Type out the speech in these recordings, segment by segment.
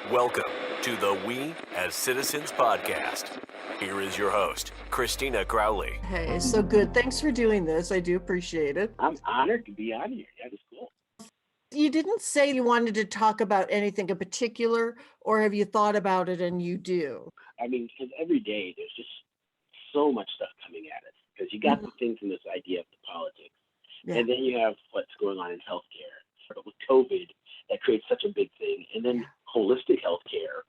Welcome to the We as Citizens podcast. Here is your host, Christina Crowley. Hey, so good. Thanks for doing this. I do appreciate it. I'm honored to be on here. That is cool. You didn't say you wanted to talk about anything in particular, or have you thought about it and you do? I mean, because every day there's just so much stuff coming at us. Because you got the things in this idea of the politics, Yeah. and then you have what's going on in healthcare. So with COVID, that creates such a big thing, and then holistic healthcare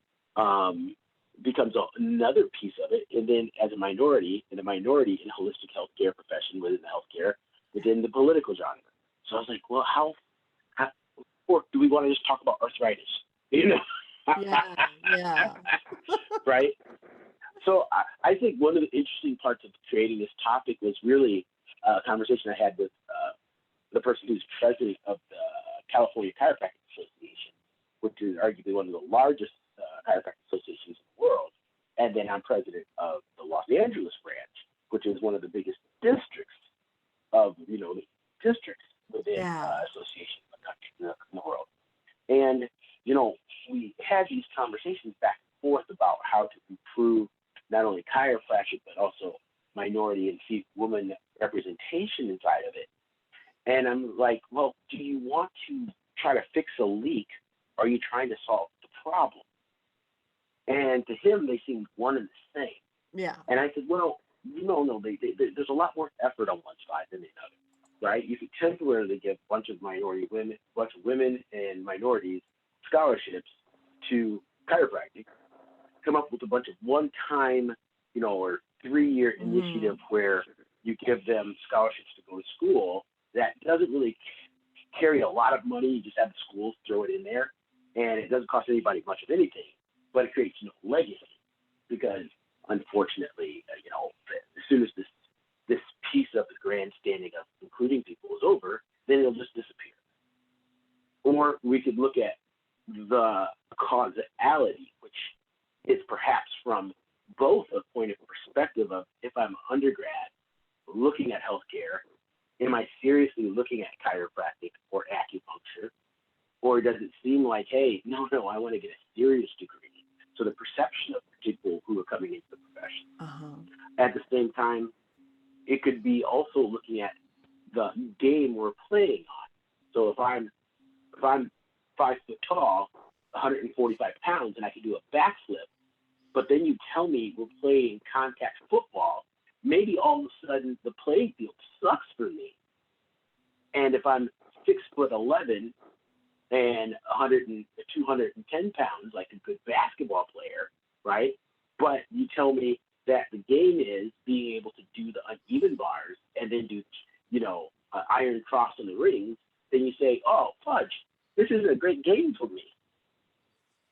becomes another piece of it. And then as a minority, in holistic healthcare profession within the healthcare, within the political genre. So I was like, well, how or do we want to just talk about arthritis? You know? Yeah. Right? So I think one of the interesting parts of creating this topic was really a conversation I had with the person who's president of the California Chiropractic Association, which is arguably one of the largest chiropractic associations in the world. And then I'm president of the Los Angeles branch, which is one of the biggest districts of, the districts within associations in the country, in the world. And, we had these conversations back and forth about how to improve not only chiropractic, but also minority and woman representation inside of it. And I'm like, well, do you want to try to fix a leak? Or are you trying to solve the problem? And to him, they seemed one and the same. Yeah. And I said, well, no, there's a lot more effort on one side than the other, right? You could temporarily give a bunch of women and minorities scholarships to chiropractic, come up with a bunch of one-time, or 3-year initiative where you give them scholarships to go to school that doesn't really carry a lot of money. You just have the schools throw it in there, and it doesn't cost anybody much of anything, but it creates no legacy because, unfortunately, as soon as this piece of the grandstanding of including people is over, then it'll just disappear. Or we could look at the causality, which is perhaps from both a point of perspective of if I'm an undergrad looking at healthcare, am I seriously looking at chiropractic or acupuncture? Or does it seem like, hey, no, I want to get a serious degree? So the perception of people who are coming into the profession. At the same time, it could be also looking at the game we're playing on. So if I'm 5 foot tall, 145 pounds, and I can do a backflip, but then you tell me we're playing contact football, maybe all of a sudden the playing field sucks for me. And if I'm 6'11" and 210 pounds, like a good basketball player, right? But you tell me that the game is being able to do the uneven bars and then do, iron cross on the rings, then you say, oh, fudge, this is a great game for me.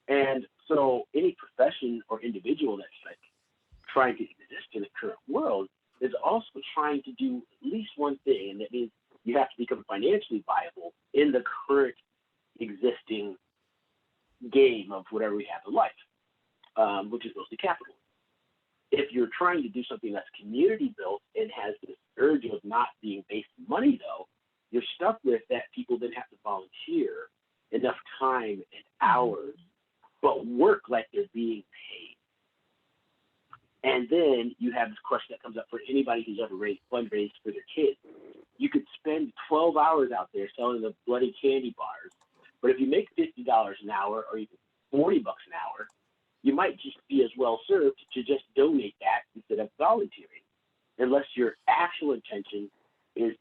And so any profession or individual that's like trying to exist in the current world is also trying to do at least one thing, and that means you have to become financially viable in the current existing game of whatever we have in life, which is mostly capital. If you're trying to do something that's community built and has this urge of not being based in money, though, you're stuck with that people then have to volunteer enough time and hours, but work like they're being paid. And then you have this question that comes up for anybody who's ever fundraised for their kids. You could spend 12 hours out there selling the bloody candy bars, but if you make $50 an hour or even $40 an hour, you might just be as well served to just donate that instead of volunteering, unless your actual intention is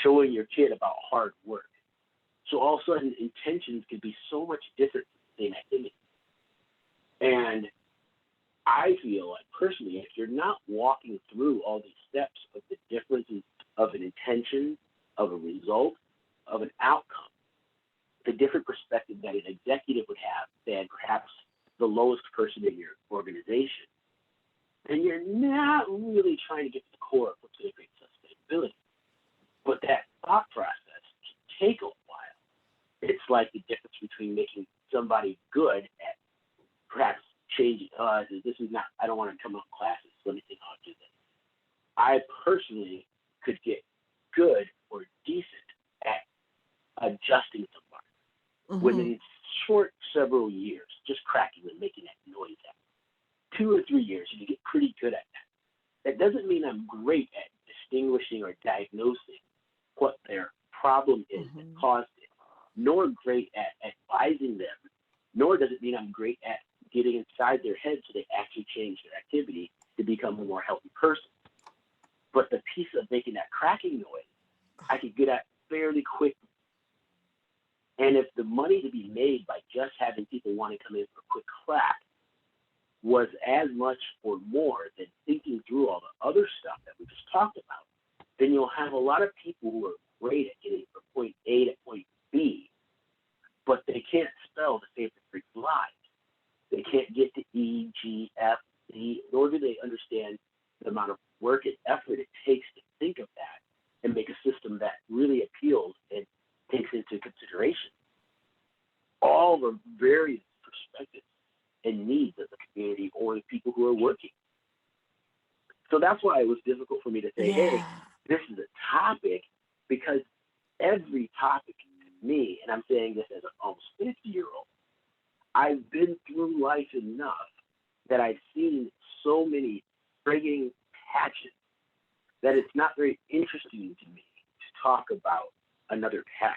showing your kid about hard work. So all of a sudden, intentions can be so much different from the same activity. And I feel like personally, if you're not walking through all these steps of the differences of an intention, of a result, of an outcome, the different perspective that an executive would have than perhaps the lowest person in your organization, then you're not really trying to get to the core of what's going to create sustainability. But that thought process can take a while. It's like the difference between making somebody good at perhaps changing, this is not, I don't want to come up classes, so let me think how to do this. I personally could get good or decent at adjusting somebody. within short several years, just cracking and making that noise out. 2 or 3 years, and you get pretty good at that. That doesn't mean I'm great at distinguishing or diagnosing what their problem is that caused it, nor great at advising them, nor does it mean I'm great at getting inside their head so they actually change their activity to become a more healthy person. But the piece of making that cracking noise, I could get at fairly quickly. And if the money to be made by just having people want to come in for a quick crack was as much or more than thinking through all the other stuff that we just talked about, then you'll have a lot of people who are great at getting from point A to point B, but they can't spell the favorite Greek lives. They can't get to E, G, F, C, nor do they understand the amount of work and effort it takes to think of that and make a system that really appeals and takes into consideration all the various perspectives and needs of the community or the people who are working. So that's why it was difficult for me to say, hey, this is a topic, because every topic to me, and I'm saying this as an almost 50-year-old, I've been through life enough that I've seen so many frigging patches that it's not very interesting to me to talk about another patch.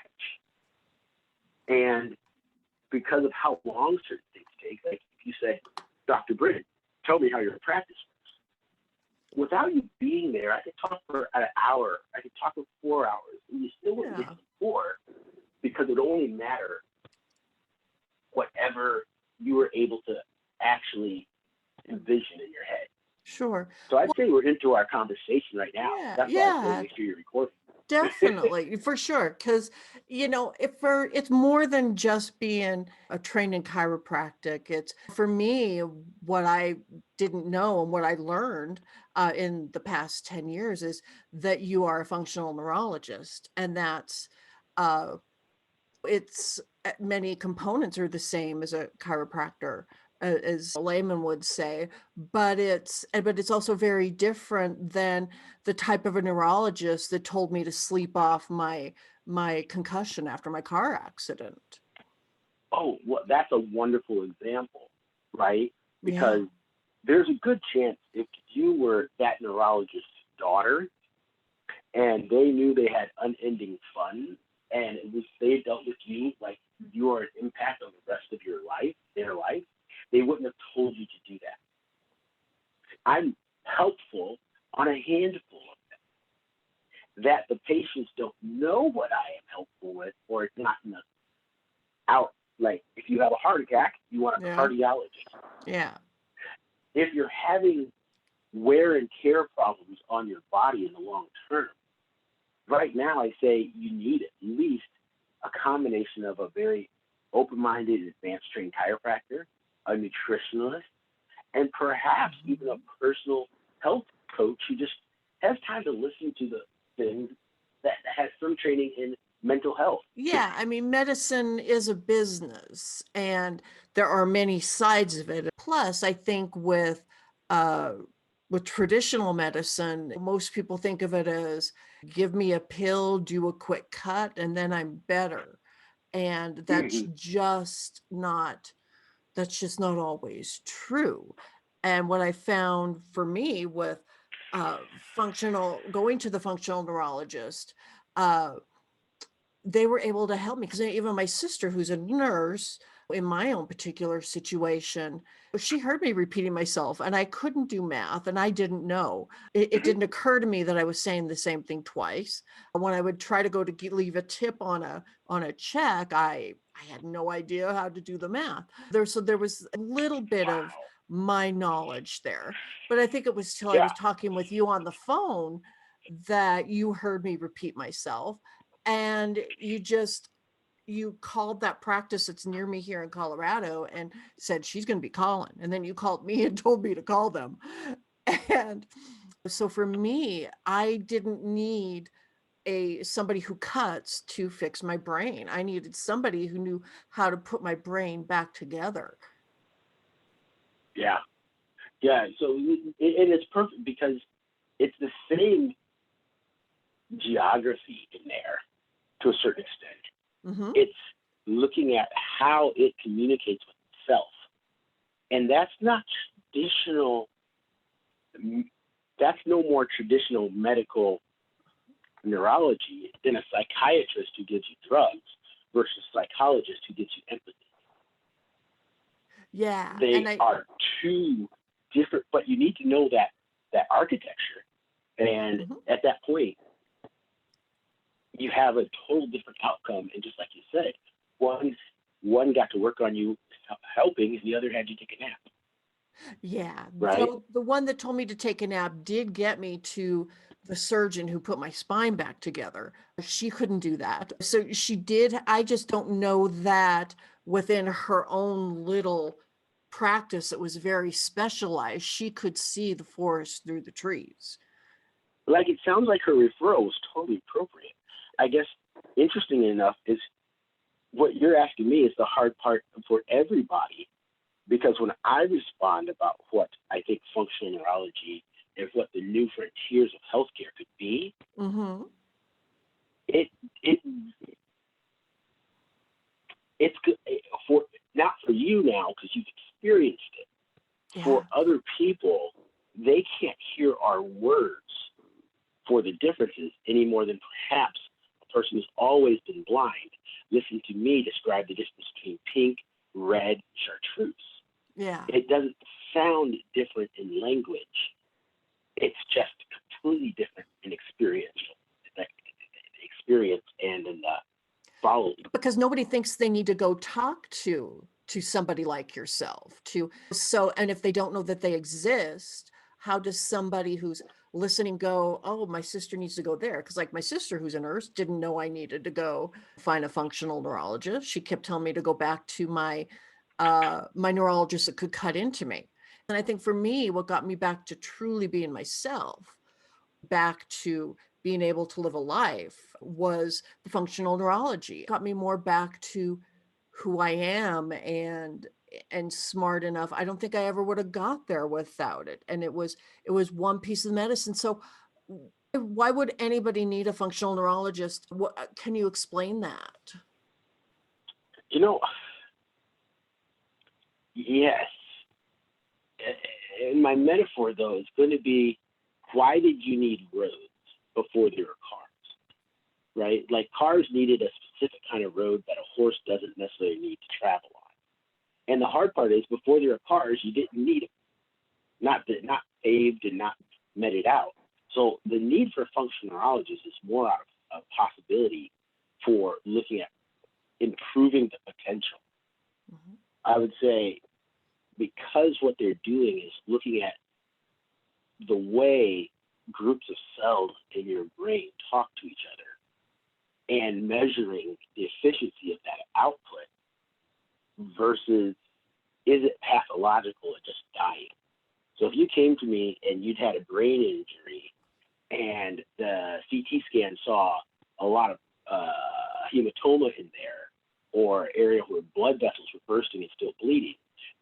And because of how long certain things take, like if you say, Dr. Britton, tell me how your practice works. Without you being there, I could talk for an hour, I could talk for 4 hours, and you still wouldn't get to 4, because it would only matter whatever you were able to actually envision in your head. Sure. So I'd say we're into our conversation right now. That's why I say make sure you're recording. Definitely, for sure. Because, it's more than just being a trained in chiropractic. It's, for me, what I didn't know and what I learned in the past 10 years is that you are a functional neurologist. And that's, it's many components are the same as a chiropractor, as a layman would say, but it's also very different than the type of a neurologist that told me to sleep off my concussion after my car accident. Oh, well, that's a wonderful example, right? Because there's a good chance if you were that neurologist's daughter and they knew they had unending fun and they dealt with you like you are an impact on the rest of your life, their life, they wouldn't have told you to do that. I'm helpful on a handful of them that the patients don't know what I am helpful with, or it's not in the out. Like if you have a heart attack, you want a cardiologist. Yeah. If you're having wear and tear problems on your body in the long term, right now I say you need at least a combination of a very open-minded, advanced trained chiropractor, a nutritionalist, and perhaps even a personal health coach who just has time to listen to the things that has some training in mental health. Yeah, I mean, medicine is a business and there are many sides of it. Plus, I think with traditional medicine, most people think of it as give me a pill, do a quick cut, and then I'm better. And that's just not always true. And what I found for me with going to the functional neurologist, they were able to help me, because even my sister, who's a nurse, in my own particular situation, she heard me repeating myself and I couldn't do math and I didn't know. It didn't occur to me that I was saying the same thing twice. When I would try to go to leave a tip on a check, I had no idea how to do the math. So there was a little bit of my knowledge there. But I think it was till I was talking with you on the phone that you heard me repeat myself, and you called that practice that's near me here in Colorado and said she's going to be calling. And then you called me and told me to call them. And so for me, I didn't need somebody who cuts to fix my brain. I needed somebody who knew how to put my brain back together. Yeah. So it's perfect because it's the same geography in there to a certain extent. Mm-hmm. It's looking at how it communicates with itself. And that's not traditional, that's no more traditional medical neurology than a psychiatrist who gives you drugs versus a psychologist who gives you empathy. Yeah. They are two different, but you need to know that architecture. And at that point, you have a total different outcome. And just like you said, one got to work on you helping, and the other had you take a nap. Yeah. Right. The one that told me to take a nap did get me to the surgeon who put my spine back together. She couldn't do that. So she did. I just don't know that within her own little practice, it was very specialized. She could see the forest through the trees. Like, it sounds like her referral was totally appropriate. I guess interesting enough is what you're asking me is the hard part for everybody, because when I respond about what I think functional neurology and what the new frontiers of healthcare could be, it's good for, not for you now because you've experienced it. Yeah. For other people, they can't hear our words for the differences any more than perhaps a person who's always been blind listening to me describe the difference between pink, red, chartreuse. Yeah. It doesn't sound different in language. It's just completely different in experience and in the following. Because nobody thinks they need to go talk to somebody like yourself. And if they don't know that they exist, how does somebody who's listening go, oh, my sister needs to go there? Because like my sister, who's a nurse, didn't know I needed to go find a functional neurologist. She kept telling me to go back to my neurologist that could cut into me. And I think for me, what got me back to truly being myself, back to being able to live a life, was the functional neurology. It got me more back to who I am and smart enough. I don't think I ever would have got there without it. And it was one piece of medicine. So why would anybody need a functional neurologist? Can you explain that? Yes. And my metaphor, though, is going to be, why did you need roads before there were cars, right? Like, cars needed a specific kind of road that a horse doesn't necessarily need to travel on. And the hard part is, before there were cars, you didn't need them, not paved and not meted out. So the need for functional neurologists is more out of a possibility for looking at improving the potential. I would say, because what they're doing is looking at the way groups of cells in your brain talk to each other and measuring the efficiency of that output versus is it pathological or just dying. So if you came to me and you'd had a brain injury and the CT scan saw a lot of hematoma in there, or area where blood vessels were bursting and still bleeding,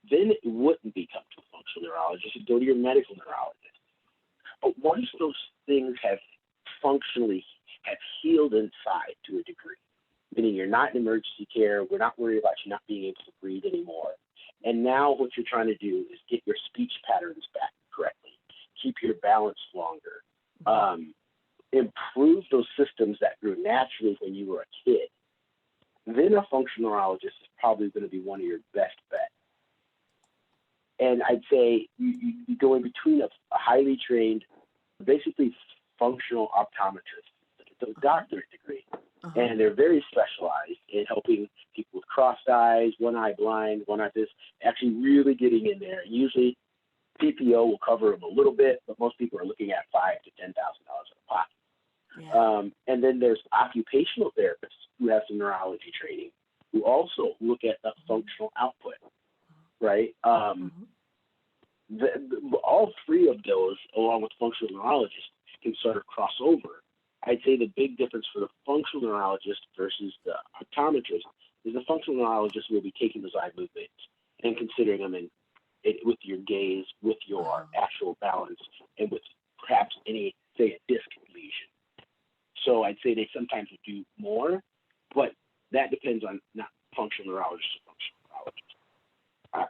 then it wouldn't become to a functional neurologist. You'd go to your medical neurologist. But once those things have healed inside to a degree, meaning you're not in emergency care, we're not worried about you not being able to breathe anymore. And now what you're trying to do is get your speech patterns back correctly, keep your balance longer, improve those systems that grew naturally when you were a kid. Then a functional neurologist is probably going to be one of your best bets. And I'd say you go in between a highly trained, basically functional optometrist. It's a doctorate degree. And they're very specialized in helping people with crossed eyes, one eye blind, one eye this, actually really getting in there. Usually PPO will cover them a little bit, but most people are looking at $5,000 to $10,000 in a pocket. Yeah. And then there's occupational therapists who have some neurology training who also look at the functional output, right? All three of those, along with functional neurologists, can sort of cross over. I'd say the big difference for the functional neurologist versus the optometrist is the functional neurologist will be taking those eye movements and considering them with your gaze, with your actual balance, and with perhaps any, say, a disc lesion. So I'd say they sometimes will do more, but that depends on not functional neurologist or functional neurologist.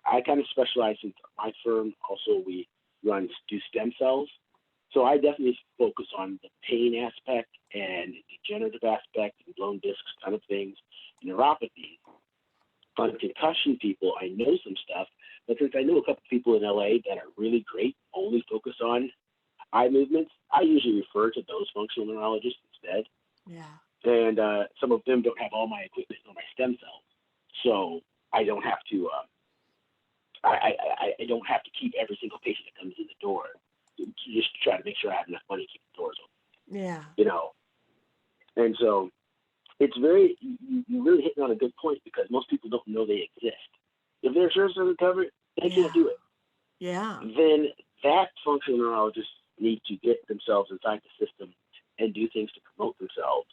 I kind of specialize in my firm. Also, we do stem cells. So I definitely focus on the pain aspect and degenerative aspect and blown discs kind of things, neuropathy. On concussion people, I know some stuff, but since I know a couple people in LA that are really great, only focus on eye movements, I usually refer to those functional neurologists instead. Yeah. And some of them don't have all my equipment or my stem cells, so I don't have to. I don't have to keep every single patient that comes in the door. Just try to make sure I have enough money to keep the doors open. Yeah. And so it's very, you're really hitting on a good point, because most people don't know they exist. If their insurance doesn't cover it, they can't do it. Yeah. Then that functional neurologist need to get themselves inside the system and do things to promote themselves.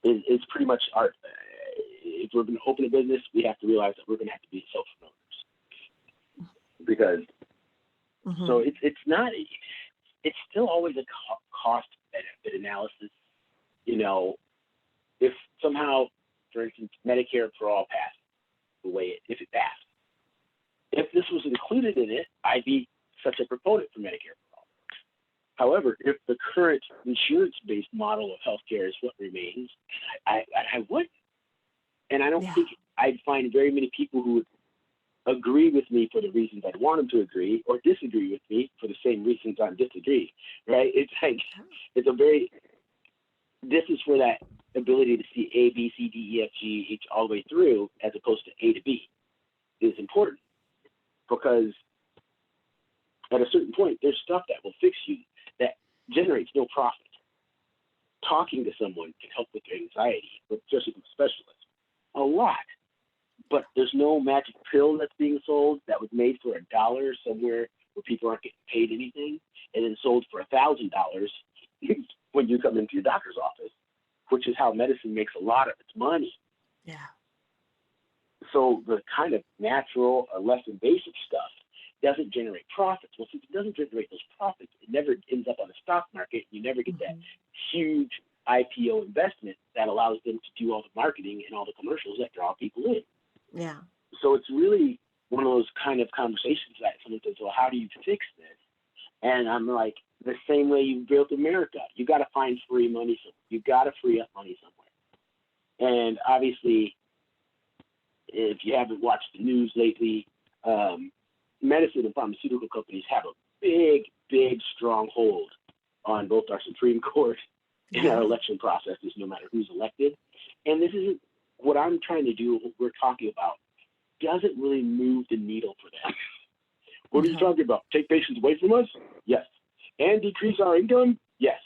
It's pretty much art. If we're going to open a business, we have to realize that we're going to have to be self-promoters. Because so it's not, it's still always a cost benefit analysis. If somehow, for instance, Medicare for all passed the way if it passed, if this was included in it, I'd be such a proponent for Medicare for all. However, if the current insurance-based model of healthcare is what remains, I wouldn't. And I don't think I'd find very many people who would agree with me for the reasons I'd want them to agree, or disagree with me for the same reasons I disagree, right? It's like, this is where that ability to see A, B, C, D, E, F, G, H all the way through, as opposed to A to B, is important. Because at a certain point, there's stuff that will fix you that generates no profit. Talking to someone can help with your anxiety, especially from a specialist, a lot. But there's no magic pill that's being sold that was made for $1 somewhere where people aren't getting paid anything, and then sold for $1,000 when you come into your doctor's office, which is how medicine makes a lot of its money. Yeah. So the kind of natural or less invasive stuff doesn't generate profits. Well, since it doesn't generate those profits, it never ends up on the stock market. You never get that huge IPO investment that allows them to do all the marketing and all the commercials that draw people in. Yeah. So it's really one of those kind of conversations that someone says, well, how do you fix this? And I'm like, the same way you built America. You got to find free money. You got to free up money somewhere. And obviously, if you haven't watched the news lately, medicine and pharmaceutical companies have a big, strong hold on both our Supreme Court and our election processes, no matter who's elected. And this isn't what I'm trying to do, what we're talking about, doesn't really move the needle for them. What are you talking about? Take patients away from us? Yes. And decrease our income? Yes.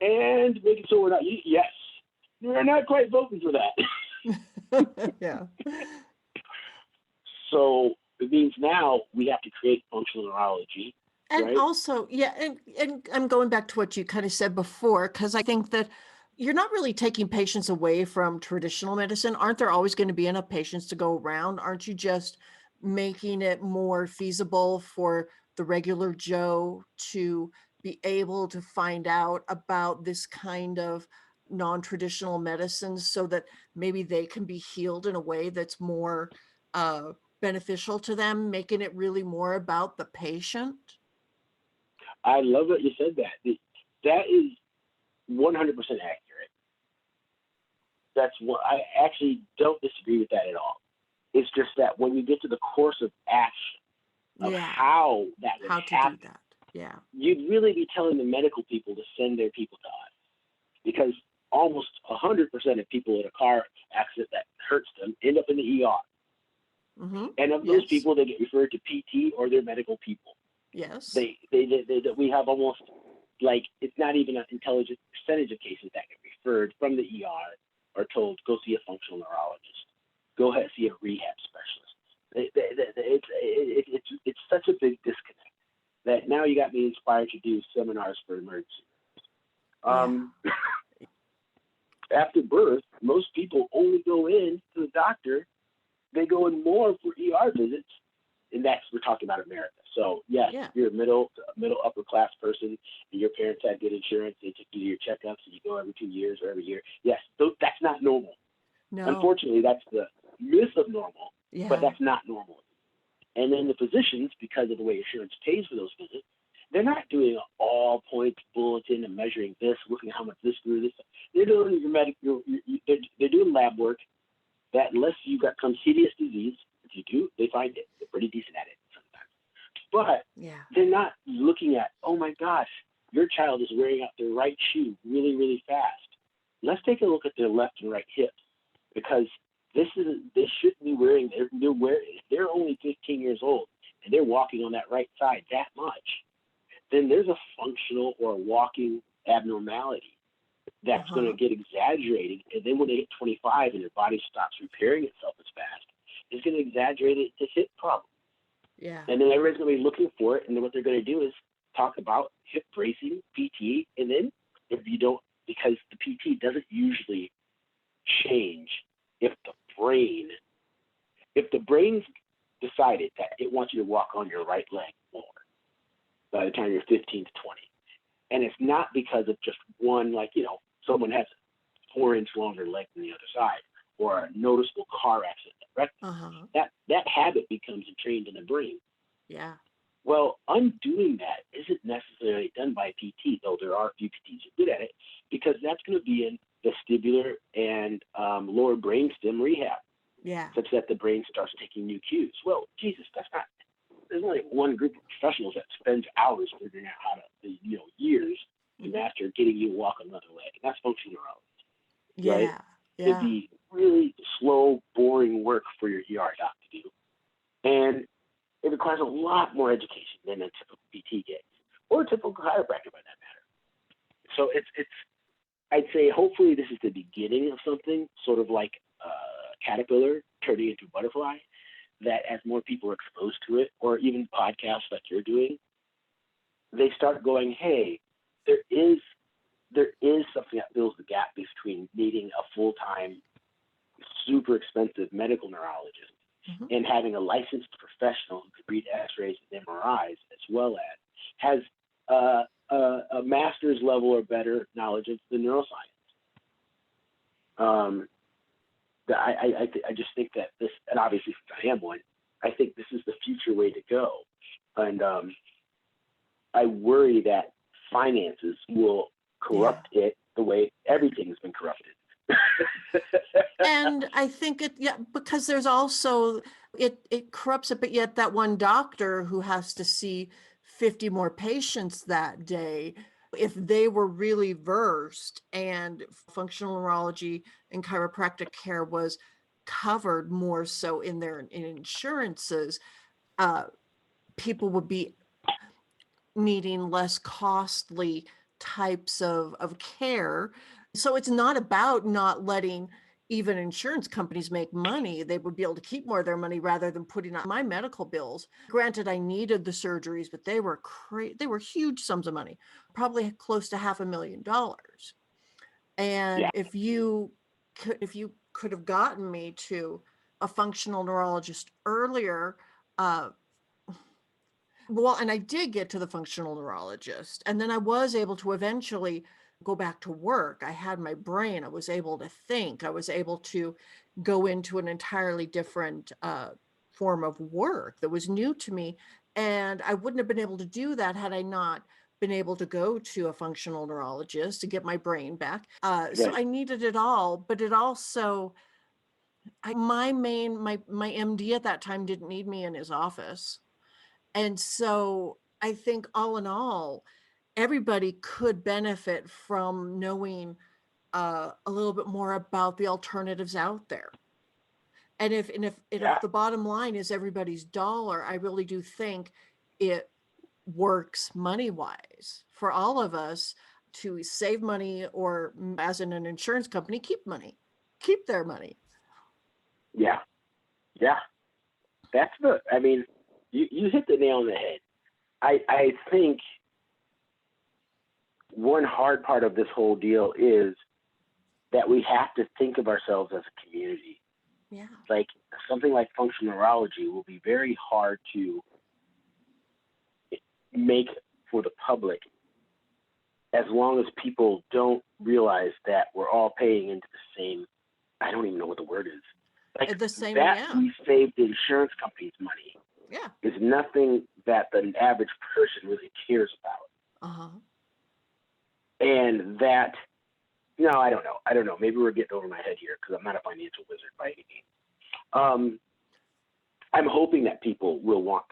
And make it so we're not, yes. We're not quite voting for that. Yeah. So it means now we have to create functional neurology. And right? also, and I'm going back to what you kind of said before, because I think that you're not really taking patients away from traditional medicine. Aren't there always going to be enough patients to go around? Aren't you just making it more feasible for the regular Joe to be able to find out about this kind of non-traditional medicines so that maybe they can be healed in a way that's more beneficial to them, making it really more about the patient? I love that you said that. That is 100% accurate. That's what I actually don't disagree with that at all. It's just that when you get to the course of action of how that would happen, do that. Yeah. You'd really be telling the medical people to send their people to us, because almost 100% of people in a car accident that hurts them end up in the ER. Mm-hmm. And of those people, they get referred to PT or their medical people. Yes. We have almost, like, it's not even an intelligent percentage of cases that get referred from the ER or told, go see a functional neurologist, go ahead see a rehab specialist. It's such a big disconnect that now you got me inspired to do seminars for emergency. After birth, most people only go in to the doctor. They go in more for ER visits, and we're talking about America. So yes, if you're a middle upper class person and your parents had good insurance, they took you to your checkups and you go every 2 years or every year. Yes, that's not normal. No. Unfortunately, that's the myth of normal, Yeah. but that's not normal. And then the physicians, because of the way insurance pays for those visits, they're not doing an all points bulletin and measuring this, looking at how much this grew, this. They're doing they're doing lab work that, unless you've got some hideous disease, if you do, they find it. They're pretty decent at it sometimes. But Yeah. they're not looking at, oh my gosh, your child is wearing out their right shoe really, really fast. Let's take a look at their left and right hips, because they shouldn't be wearing, they're only 15 years old and they're walking on that right side that much, then there's a functional or walking abnormality that's going to get exaggerated. And then when they hit 25 and their body stops repairing itself as fast, it's going to exaggerate it to hip problem. Yeah. And then everybody's going to be looking for it. And then what they're going to do is talk about hip bracing, PT. And then if you don't, because the PT doesn't usually change if the brain's decided that it wants you to walk on your right leg more by the time you're 15 to 20. And it's not because of just one, like, someone has a 4-inch longer leg than the other side, or a noticeable car accident. Right? That habit becomes ingrained in the brain. Yeah. Well, undoing that isn't necessarily done by PT, though there are a few PTs who are good at it, because that's going to be in vestibular and lower brainstem rehab. Yeah. Such that the brain starts taking new cues. Well, Jesus, there's only one group of professionals that spends hours figuring out how to, years to master getting you to walk another leg. And that's functional neurologists. Yeah. Right? Yeah. It'd be really slow, boring work for your ER doc to do. And it requires a lot more education than a typical PT gets, or a typical chiropractor by that matter. So I'd say hopefully this is the beginning of something, sort of like a caterpillar turning into a butterfly, that as more people are exposed to it, or even podcasts like you're doing, they start going, hey, there is something that fills the gap between needing a full-time, super expensive medical neurologist and having a licensed professional who could read x-rays and MRIs, as well as has a master's level or better knowledge of the neuroscience. I just think that this, and obviously I am one, I think this is the future way to go. And I worry that finances will corrupt it the way everything's been corrupted. And I think because there's also, it corrupts it, but yet that one doctor who has to see 50 more patients that day, if they were really versed and functional neurology and chiropractic care was covered more so in their insurances, people would be needing less costly types of care. So it's not about not letting even insurance companies make money. They would be able to keep more of their money rather than putting on my medical bills. Granted, I needed the surgeries, but they were they were huge sums of money, probably close to $500,000. And if you could have gotten me to a functional neurologist earlier, well, and I did get to the functional neurologist, and then I was able to eventually go back to work. I had my brain, I was able to think, I was able to go into an entirely different form of work that was new to me. And I wouldn't have been able to do that had I not been able to go to a functional neurologist to get my brain back. So I needed it all, but it also, my MD at that time didn't need me in his office. And so I think all in all, everybody could benefit from knowing a little bit more about the alternatives out there. And if the bottom line is everybody's dollar, I really do think it works money-wise for all of us to save money, or as in an insurance company, keep their money. Yeah. That's you hit the nail on the head. I think one hard part of this whole deal is that we have to think of ourselves as a community. Yeah. Like something like functional neurology will be very hard to make for the public as long as people don't realize that we're all paying into the same I don't even know what the word is. Like The same, that yeah. we save the insurance company's money Yeah. is nothing that the average person really cares about. Uh-huh. And that, no, I don't know. Maybe we're getting over my head here because I'm not a financial wizard by any means. I'm hoping that people will want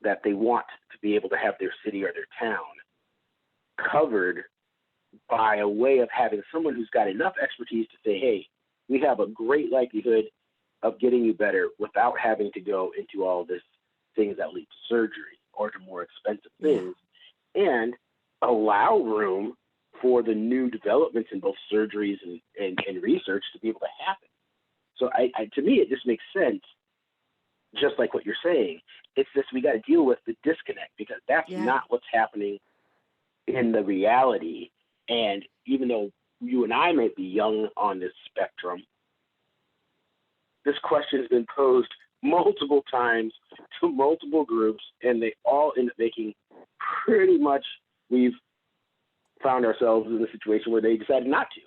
that they want to be able to have their city or their town covered by a way of having someone who's got enough expertise to say, hey, we have a great likelihood of getting you better without having to go into all this things that lead to surgery or to more expensive things, and allow room for the new developments in both surgeries and research to be able to happen. So to me, it just makes sense, just like what you're saying. It's just we got to deal with the disconnect because that's not what's happening in the reality. And even though you and I might be young on this spectrum, this question has been posed multiple times to multiple groups, and they all end up making pretty much we've found ourselves in a situation where they decided not to.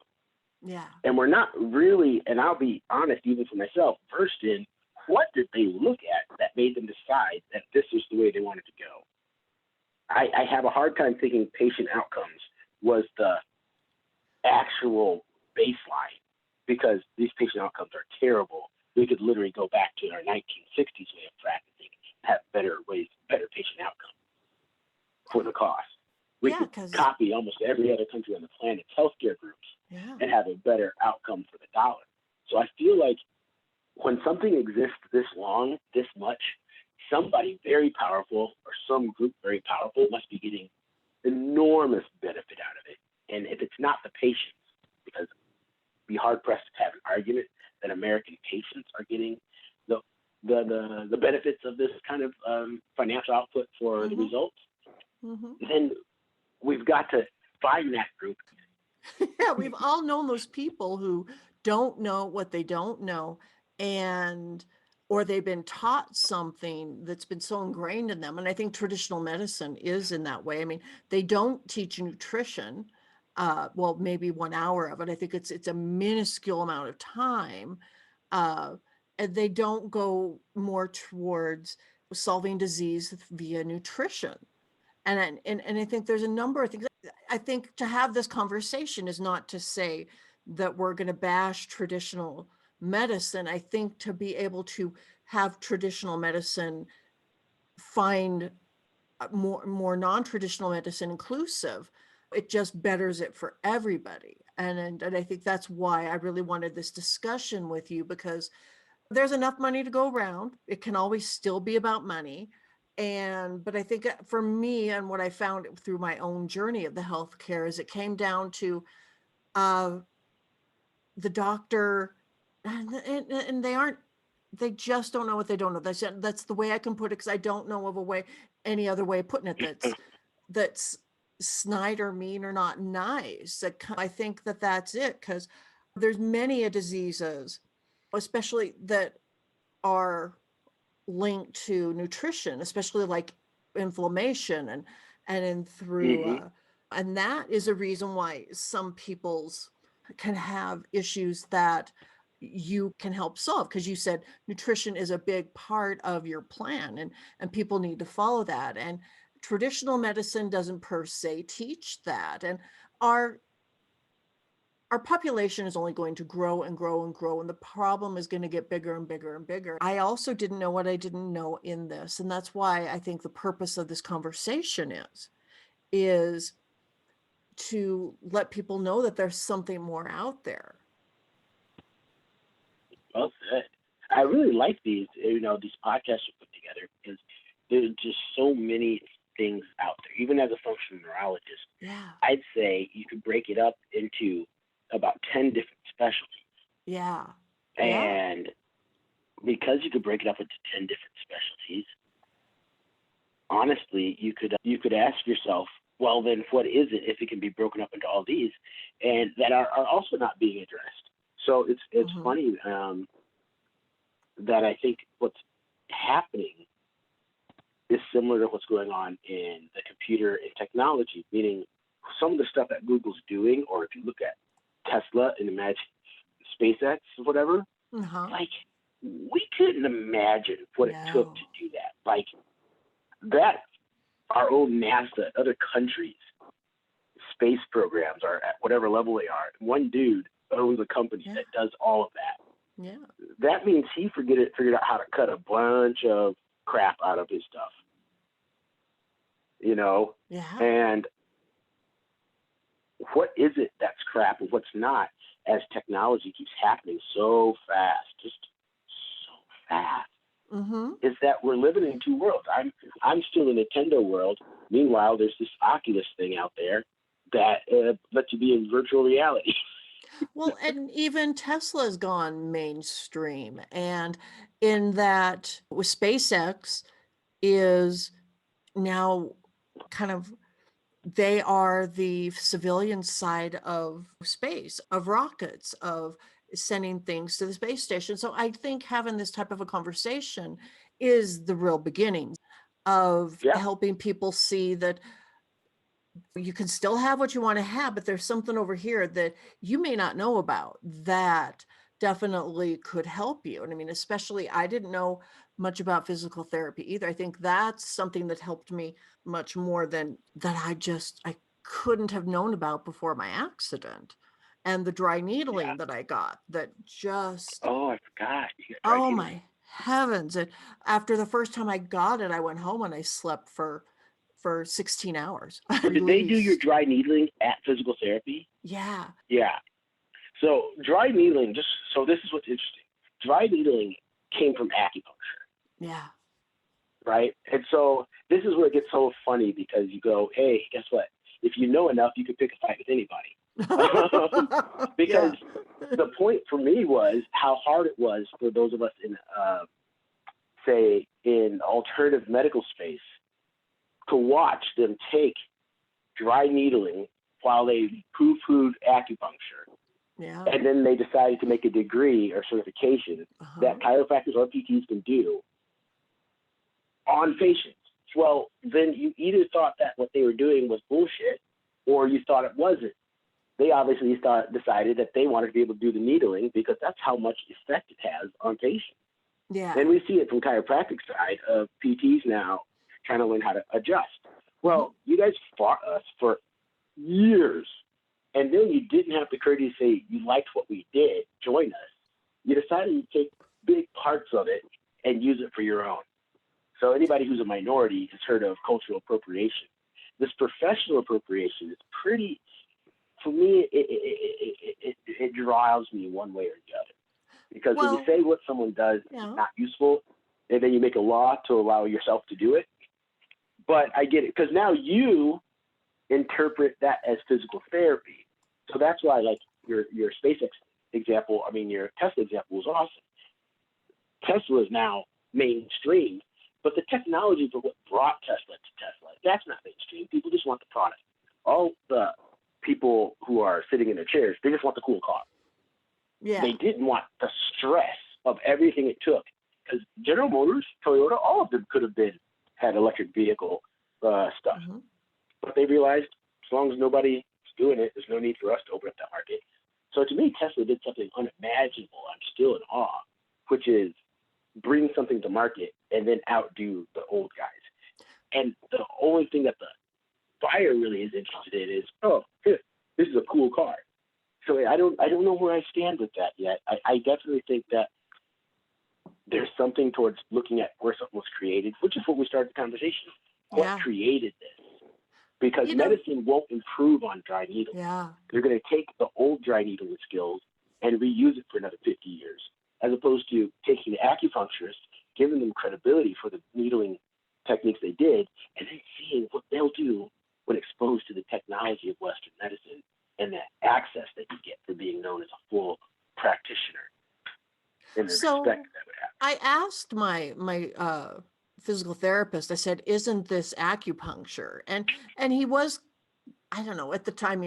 Yeah. And we're not really, and I'll be honest, even for myself, versed in what did they look at that made them decide that this is the way they wanted to go. I have a hard time thinking patient outcomes was the actual baseline, because these patient outcomes are terrible. We could literally go back to our 1960s way of practicing, have better patient outcome for the cost. We could copy almost every other country on the planet's healthcare groups and have a better outcome for the dollar. So I feel like when something exists this long, this much, somebody very powerful or some group very powerful must be getting enormous benefit out of it. And if it's not the patients, because be hard pressed to have an argument that American patients are getting the benefits of this kind of financial output for the results, then we've got to find that group. Yeah, we've all known those people who don't know what they don't know, or they've been taught something that's been so ingrained in them. And I think traditional medicine is in that way. I mean, they don't teach nutrition. Well, maybe 1 hour of it. I think it's a minuscule amount of time. And they don't go more towards solving disease via nutrition. And I think there's a number of things. I think to have this conversation is not to say that we're going to bash traditional medicine. I think to be able to have traditional medicine find more non-traditional medicine inclusive, it just betters it for everybody. And I think that's why I really wanted this discussion with you, because there's enough money to go around. It can always still be about money. But I think for me, and what I found through my own journey of the healthcare, is it came down to the doctor, and they just don't know what they don't know. That's the way I can put it, because I don't know of any other way of putting it that's snide or mean or not nice. I think that's it, because there's many diseases, especially that are linked to nutrition, especially like inflammation and that is a reason why some people's can have issues that you can help solve, because you said nutrition is a big part of your plan, and people need to follow that. And traditional medicine doesn't per se teach that. And our population is only going to grow and grow and grow, and the problem is going to get bigger and bigger and bigger. I also didn't know what I didn't know in this, and that's why I think the purpose of this conversation is to let people know that there's something more out there. Well said. I really like these podcasts you put together, because there's just so many things out there. Even as a functional neurologist, I'd say you could break it up into about 10 different specialties. And because you could break it up into 10 different specialties, honestly, you could ask yourself, well, then what is it if it can be broken up into all these and that are also not being addressed? So it's funny that I think what's happening is similar to what's going on in the computer and technology, meaning some of the stuff that Google's doing, or if you look at Tesla and imagine SpaceX or whatever. Uh-huh. Like, we couldn't imagine what it took No. to do that. Like, that, our own NASA, other countries, space programs are at whatever level they are. One dude owns a company Yeah. that does all of that. Yeah. That means he figured out how to cut a bunch of crap out of his stuff. You know? Yeah. And what is it that's crap and what's not as technology keeps happening so fast, just so fast, Mm-hmm. is that we're living in two worlds. I'm still in the Nintendo world. Meanwhile, there's this Oculus thing out there that lets you be in virtual reality. Well, and even Tesla's gone mainstream, and in that with SpaceX is now kind of they are the civilian side of space, of rockets, of sending things to the space station. So I think having this type of a conversation is the real beginnings of Yeah. helping people see that you can still have what you want to have, but there's something over here that you may not know about that definitely could help you. And I mean, especially I didn't know much about physical therapy either. I think that's something that helped me much more than that I couldn't have known about before my accident. And the dry needling that I got that just, Oh, I forgot. You got dry oh needling. my heavens. And after the first time I got it, I went home and I slept for 16 hours. Did they do your Released. dry needling at physical therapy? Yeah. Yeah. So dry needling, so this is what's interesting. Dry needling came from acupuncture, Yeah. right? And so this is where it gets so funny because you go, hey, guess what? If you know enough, you can pick a fight with anybody. Because the point for me was how hard it was for those of us in, say, in alternative medical space to watch them take dry needling while they poo-pooed acupuncture. Yeah. And then they decided to make a degree or certification that chiropractors or PTs can do on patients. Well, then you either thought that what they were doing was bullshit or you thought it wasn't. They obviously decided that they wanted to be able to do the needling because that's how much effect it has on patients. Yeah. And we see it from chiropractic side of PTs now trying to learn how to adjust. Well, you guys fought us for years, and then you didn't have the courtesy to say you liked what we did, join us. You decided to take big parts of it and use it for your own. So anybody who's a minority has heard of cultural appropriation. This professional appropriation is pretty, for me, it drives me one way or the other. Because when you say what someone does is not useful, and then you make a law to allow yourself to do it. But I get it, because now you interpret that as physical therapy. So that's why, like, your SpaceX example, your Tesla example was awesome. Tesla is now mainstream, but the technology for what brought Tesla to Tesla, that's not mainstream. People just want the product. All the people who are sitting in their chairs, they just want the cool car. Yeah. They didn't want the stress of everything it took. Because General Motors, Toyota, all of them could have had electric vehicle stuff. But they realized as long as nobody's doing it, there's no need for us to open up that market. So to me, Tesla did something unimaginable. I'm still in awe, which is bring something to market and then outdo the old guys. And the only thing that the buyer really is interested in is, oh, here, this is a cool car. So I don't know where I stand with that yet. I definitely think that there's something towards looking at where something was created, which is what we started the conversation. What created this? Because medicine won't improve on dry needling. Yeah. They're going to take the old dry needling skills and reuse it for another 50 years, as opposed to taking the acupuncturists, giving them credibility for the needling techniques they did, and then seeing what they'll do when exposed to the technology of Western medicine and the access that you get for being known as a full practitioner. And the So respect that would have. I asked my physical therapist, I said, isn't this acupuncture? And he was, I don't know, at the time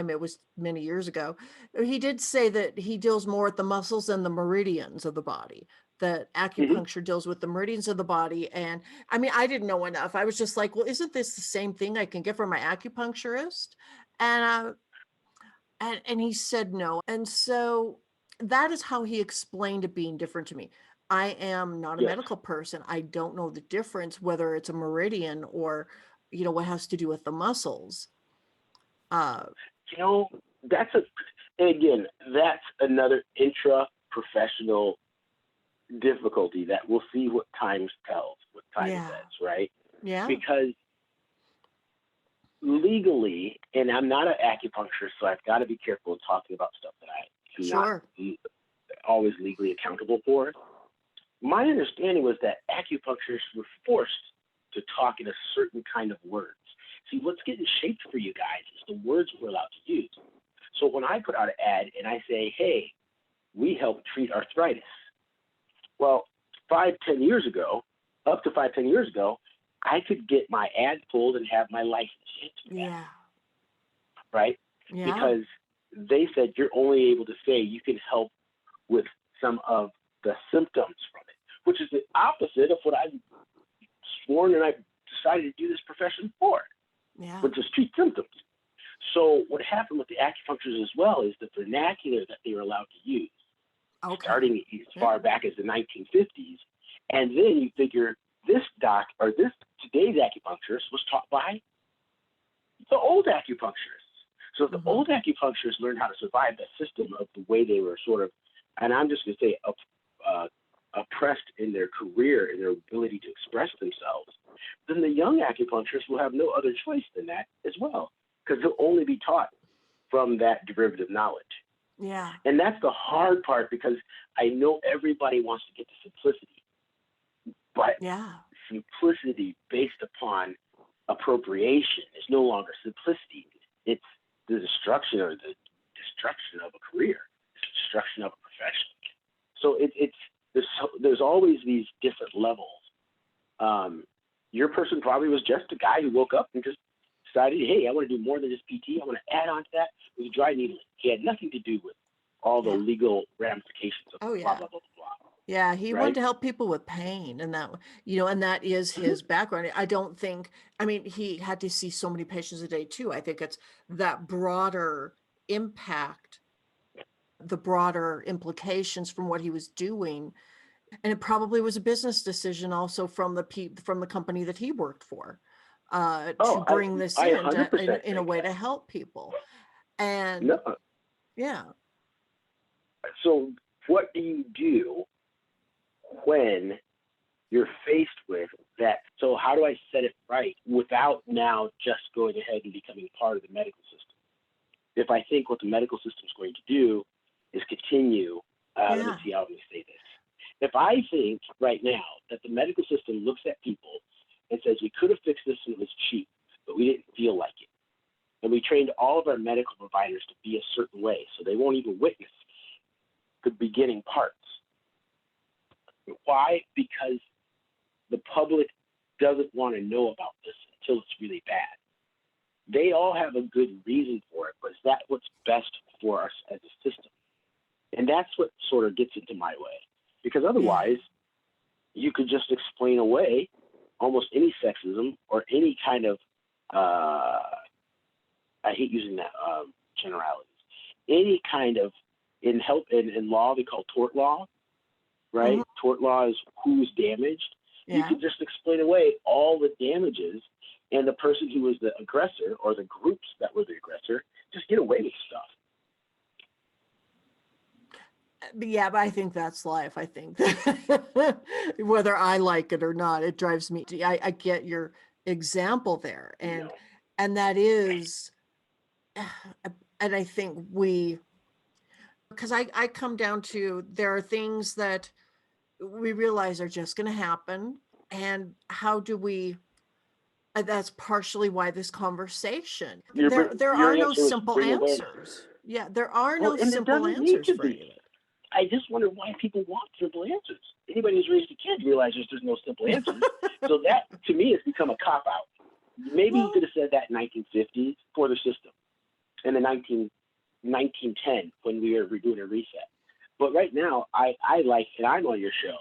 it was many years ago, he did say that he deals more with the muscles and the meridians of the body, that acupuncture deals with the meridians of the body. And I didn't know enough. I was just like, well, isn't this the same thing I can get from my acupuncturist? And he said no. And so that is how he explained it being different to me. I am not a Yes. medical person. I don't know the difference, whether it's a meridian or, what has to do with the muscles. That's that's another intra-professional difficulty that we'll see what time Yeah. says, right? Yeah. Because legally, and I'm not an acupuncturist, so I've got to be careful talking about stuff that I am Sure. not always legally accountable for. My understanding was that acupuncturists were forced to talk in a certain kind of words. See, what's getting shaped for you guys is the words we're allowed to use. So when I put out an ad and I say, hey, we help treat arthritis. Well, 5-10 years ago, I could get my ad pulled and have my license taken back, right? Yeah. Because they said you're only able to say you can help with some of the symptoms from it, which is the opposite of what I've sworn and I've decided to do this profession for, Yeah. which is treat symptoms. So what happened with the acupuncturists as well is the vernacular that they were allowed to use, starting as far back as the 1950s, and then you figure this today's acupuncturist was taught by the old acupuncturists. So the old acupuncturists learned how to survive the system of the way they were sort of, and I'm just going to say, oppressed in their career and their ability to express themselves. Then the young acupuncturists will have no other choice than that as well, because they'll only be taught from that derivative knowledge. Yeah. And that's the hard part, because I know everybody wants to get to simplicity, but simplicity based upon appropriation is no longer simplicity. It's the destruction of a career, it's the destruction of a profession. So there's always these different levels. Your person probably was just a guy who woke up and just decided, hey, I want to do more than just PT. I want to add on to that with dry needling. He had nothing to do with all the legal ramifications of blah, blah, blah, blah, blah. Yeah, he wanted to help people with pain, and that is his background. He had to see so many patients a day too. I think it's that broader impact, the broader implications from what he was doing. And it probably was a business decision also from the company that he worked for, to bring this in a way to help people. And so what do you do when you're faced with that? So how do I set it right without now just going ahead and becoming part of the medical system? If I think what the medical system is going to do is continue, let me see how I'm going to say this. If I think right now that the medical system looks at people and says, we could have fixed this and it was cheap, but we didn't feel like it, and we trained all of our medical providers to be a certain way, so they won't even witness the beginning parts. Why? Because the public doesn't want to know about this until it's really bad. They all have a good reason for it, but is that what's best for us as a system? And that's what sort of gets into my way. Because otherwise, you could just explain away almost any sexism or any kind of, I hate using that generalities, any kind of, in law, they call tort law, right? Tort law is who's damaged. You can just explain away all the damages, and the person who was the aggressor or the groups that were the aggressor just get away with stuff. But I think that's life. I think that whether I like it or not, it drives me. I get your example there, and that is, and I think because I come down to, there are things that we realize are just going to happen, and how do we? That's partially why this conversation. There are no simple answers. Yeah, there are no simple answers for it. I just wonder why people want simple answers. Anybody who's raised a kid realizes there's no simple answers. So that, to me, has become a cop-out. Maybe you could have said that in 1950s for the system, in the 1910 when we were doing a reset. But right now, I like, and I'm on your show,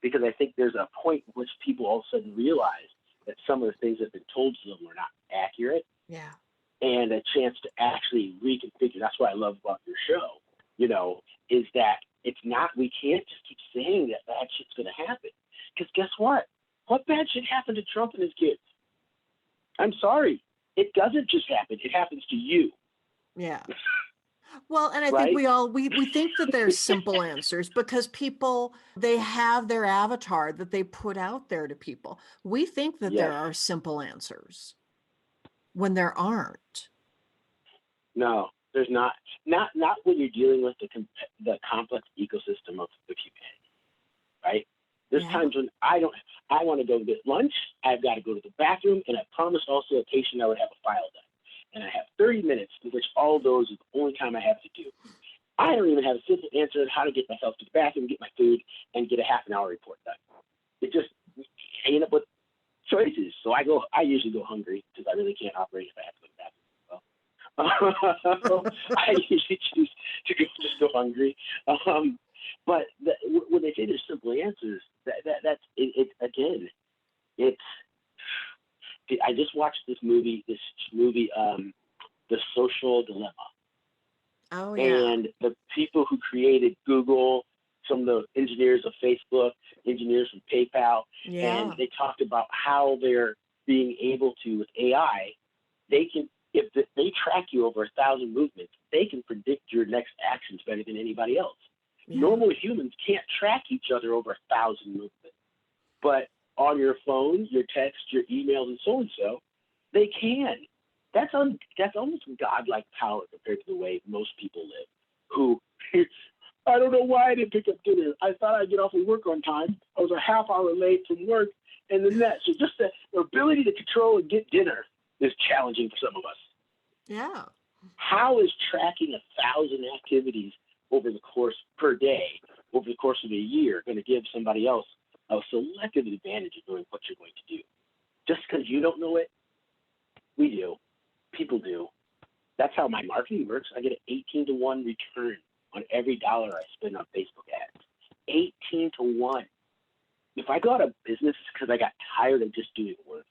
because I think there's a point in which people all of a sudden realize that some of the things that have been told to them were not accurate. Yeah. And a chance to actually reconfigure. That's what I love about your show. is that it's not, we can't just keep saying that bad shit's going to happen. Because guess what? What bad shit happened to Trump and his kids? I'm sorry. It doesn't just happen. It happens to you. Yeah. Well, and I Right? think we think that there's simple answers because people, they have their avatar that they put out there to people. We think that there Yes. are simple answers when there aren't. No, there's not. Not when you're dealing with the complex ecosystem of humanity, right? There's Yeah. times when I want to go get lunch. I've got to go to the bathroom, and I promised also a patient I would have a file done. And I have 30 minutes, in which all those is the only time I have to do. I don't even have a simple answer on how to get myself to the bathroom, get my food, and get a half an hour report done. It just, I end up with choices. So I usually go hungry because I really can't operate if I have to go to the bathroom. I usually choose to just go hungry. But when they say there's simple answers, that's it again. It's, I just watched this movie, The Social Dilemma. Oh, yeah. And the people who created Google, some of the engineers of Facebook, engineers from PayPal, Yeah. and they talked about how they're being able to, with AI, they can, if they track you over 1,000 movements, they can predict your next actions better than anybody else. Yeah. Normal humans can't track each other over 1,000 movements. But on your phone, your text, your emails, and so, they can. That's almost godlike power compared to the way most people live. Who, I don't know why I didn't pick up dinner. I thought I'd get off of work on time. I was a half hour late from work, and then that. So just the ability to control and get dinner is challenging for some of us. Yeah. How is tracking 1,000 activities over the course per day, over the course of a year, going to give somebody else a selective advantage of knowing what you're going to do? Just because you don't know it, we do. People do. That's how my marketing works. I get an 18-to-1 return on every dollar I spend on Facebook ads. 18-to-1. If I go out of business because I got tired of just doing work,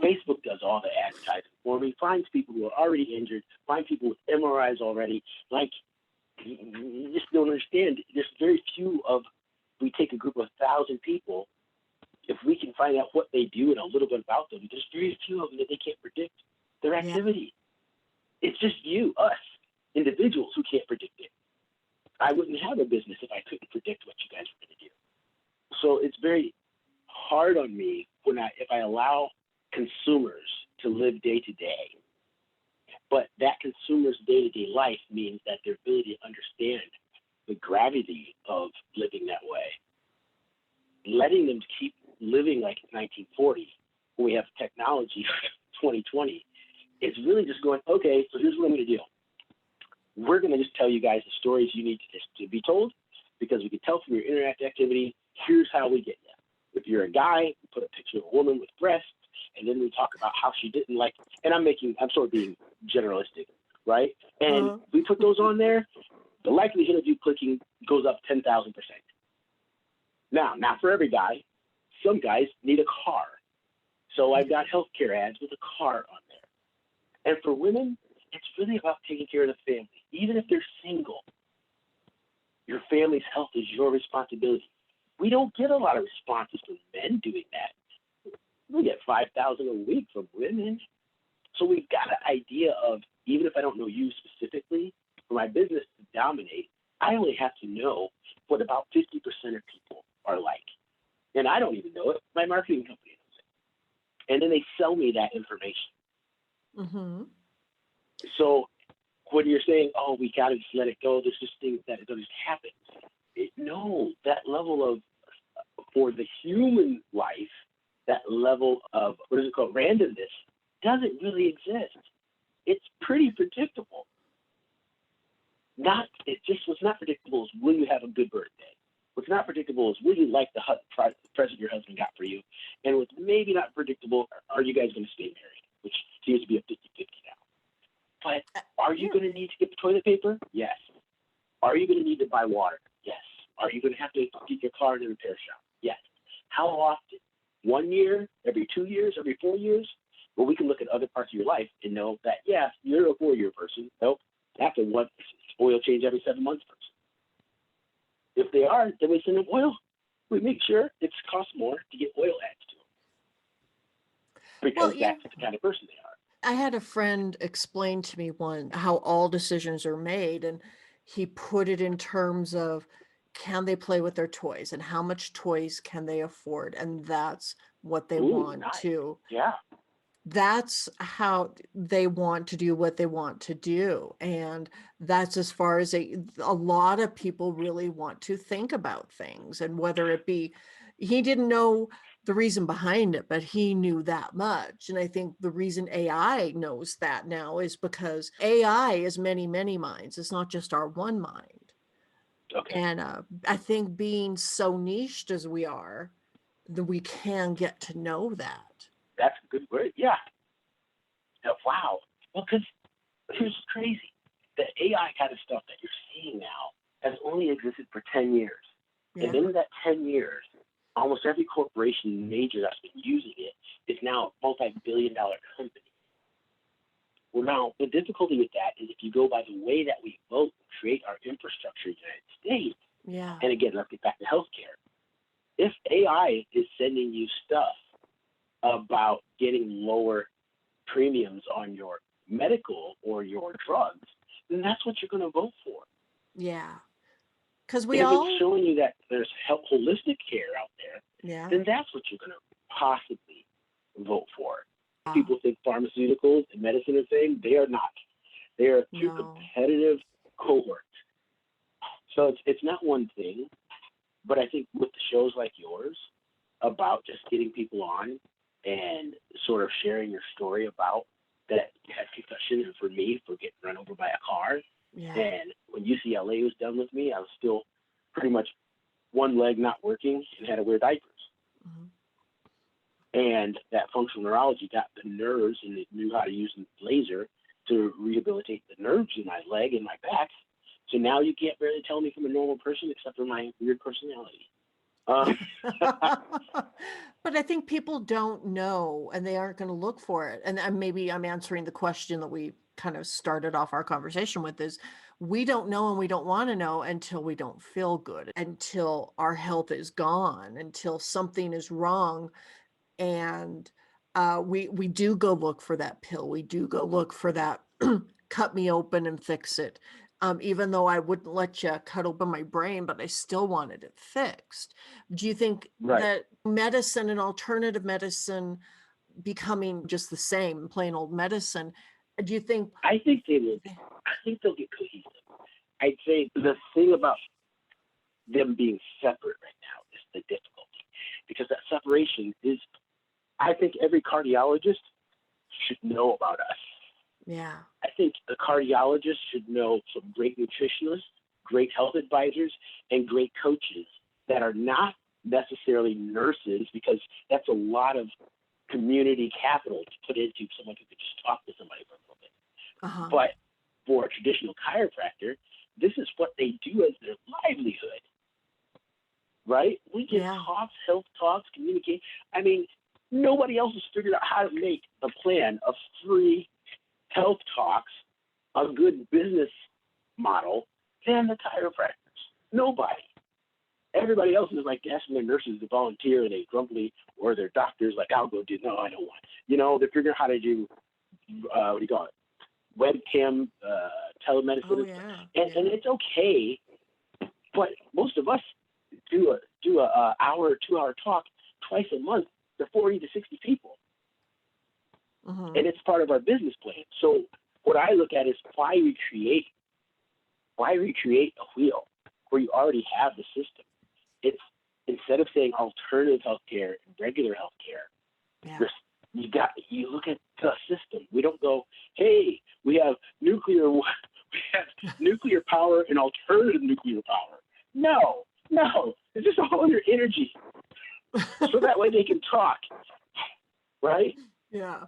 Facebook does all the advertising for me, finds people who are already injured, find people with MRIs already. Like, you just don't understand. There's very few we take a group of 1,000 people, if we can find out what they do and a little bit about them, there's very few of them that they can't predict their activity. Yeah. It's just us, individuals, who can't predict it. I wouldn't have a business if I couldn't predict what you guys were going to do. So it's very hard on me if I allow consumers to live day to day. But that consumer's day-to-day life means that their ability to understand the gravity of living that way, letting them keep living like it's 1940 when we have technology 2020, it's really just going, okay, so here's what I'm going to do. We're going to just tell you guys the stories you need to be told, because we can tell from your internet activity, here's how we get you. If you're a guy, we put a picture of a woman with breasts, and then we talk about how she didn't like, and I'm sort of being generalistic, right? And we put those on there, the likelihood of you clicking goes up 10,000%. Now, not for every guy. Some guys need a car. So I've got healthcare ads with a car on there. And for women, it's really about taking care of the family. Even if they're single, your family's health is your responsibility. We don't get a lot of responses from men doing that. We get 5,000 a week from women. So we've got an idea of, even if I don't know you specifically, for my business to dominate, I only have to know what about 50% of people are like. And I don't even know it. My marketing company knows it. And then they sell me that information. Mm-hmm. So when you're saying, oh, we got to just let it go, there's just things that don't just happen. No, that level of, for the human life, that level of, randomness, doesn't really exist. It's pretty predictable. What's not predictable is, will you have a good birthday? What's not predictable is, will you like the present your husband got for you? And what's maybe not predictable, are you guys going to stay married? Which seems to be a 50-50 now. But are you going to need to get toilet paper? Yes. Are you going to need to buy water? Yes. Are you going to have to get your car in a repair shop? Yes. How often? 1 year? Every 2 years? Every 4 years? Well, we can look at other parts of your life and know that, yeah, you're a 4-year person. Nope. After oil change every 7 months person. If they are, then we send them oil. We make sure it costs more to get oil added to them because that's the kind of person they are. I had a friend explain to me once how all decisions are made, and he put it in terms of, can they play with their toys and how much toys can they afford? And that's what they want Nice. to. Yeah. That's how they want to do what they want to do. And that's as far as a lot of people really want to think about things. And whether it be, he didn't know the reason behind it, but he knew that much. And I think the reason AI knows that now is because AI is many, many minds. It's not just our one mind. Okay. And I think being so niched as we are, that we can get to know that. That's a good word. Yeah. Wow. Well, because here's crazy. The AI kind of stuff that you're seeing now has only existed for 10 years. Yeah. And in that 10 years, almost every corporation major that's been using it is now a multi-billion-dollar company. Well, now, the difficulty with that is if you go by the way that we vote and create our infrastructure in the United States, Yeah. and again, let's get back to healthcare. If AI is sending you stuff about getting lower premiums on your medical or your drugs, then that's what you're going to vote for. Yeah. Because If it's showing you that there's holistic care out there, yeah. then that's what you're going to possibly vote for. People think pharmaceuticals and medicine are things. They are not. They are two competitive cohorts. So it's not one thing, but I think with the shows like yours about just getting people on and sort of sharing your story about that you had concussion, and for me, for getting run over by a car. Yeah. And when UCLA was done with me, I was still pretty much one leg not working and had to wear diapers. Mm-hmm. And that functional neurology got the nerves, and they knew how to use laser to rehabilitate the nerves in my leg and my back. So now you can't barely tell me from a normal person except for my weird personality. But I think people don't know, and they aren't going to look for it. And maybe I'm answering the question that we kind of started off our conversation with is, we don't know and we don't want to know until we don't feel good, until our health is gone, until something is wrong. And we do go look for that pill. We do go look for that cut me open and fix it. Even though I wouldn't let you cut open my brain, but I still wanted it fixed. Do you think that medicine and alternative medicine becoming just the same, plain old medicine, do you think? I think they will. I think they'll get cohesive. I'd say the thing about them being separate right now is the difficulty, because that separation is, I think every cardiologist should know about us. Yeah. I think the cardiologist should know some great nutritionists, great health advisors, and great coaches that are not necessarily nurses, because that's a lot of community capital to put into someone who could just talk to somebody for a little bit. Uh-huh. But for a traditional chiropractor, this is what they do as their livelihood, right? We give talks, health talks, communicate. I mean, nobody else has figured out how to make a plan of free health talks, a good business model, than the chiropractors. Nobody. Everybody else is like asking their nurses to volunteer, and they grumpily, or their doctors like, I'll go do. No, I don't want. They're figuring out how to do, what do you call it? Webcam, telemedicine. And it's okay, but most of us do a hour, 2-hour talk twice a month to 40 to 60 people. Mm-hmm. And it's part of our business plan. So what I look at is why recreate a wheel where you already have the system. It's instead of saying alternative healthcare and regular healthcare, you look at the system. We don't go, hey, we have nuclear power and alternative nuclear power. No, it's just all under energy. So that way they can talk, right? Yeah.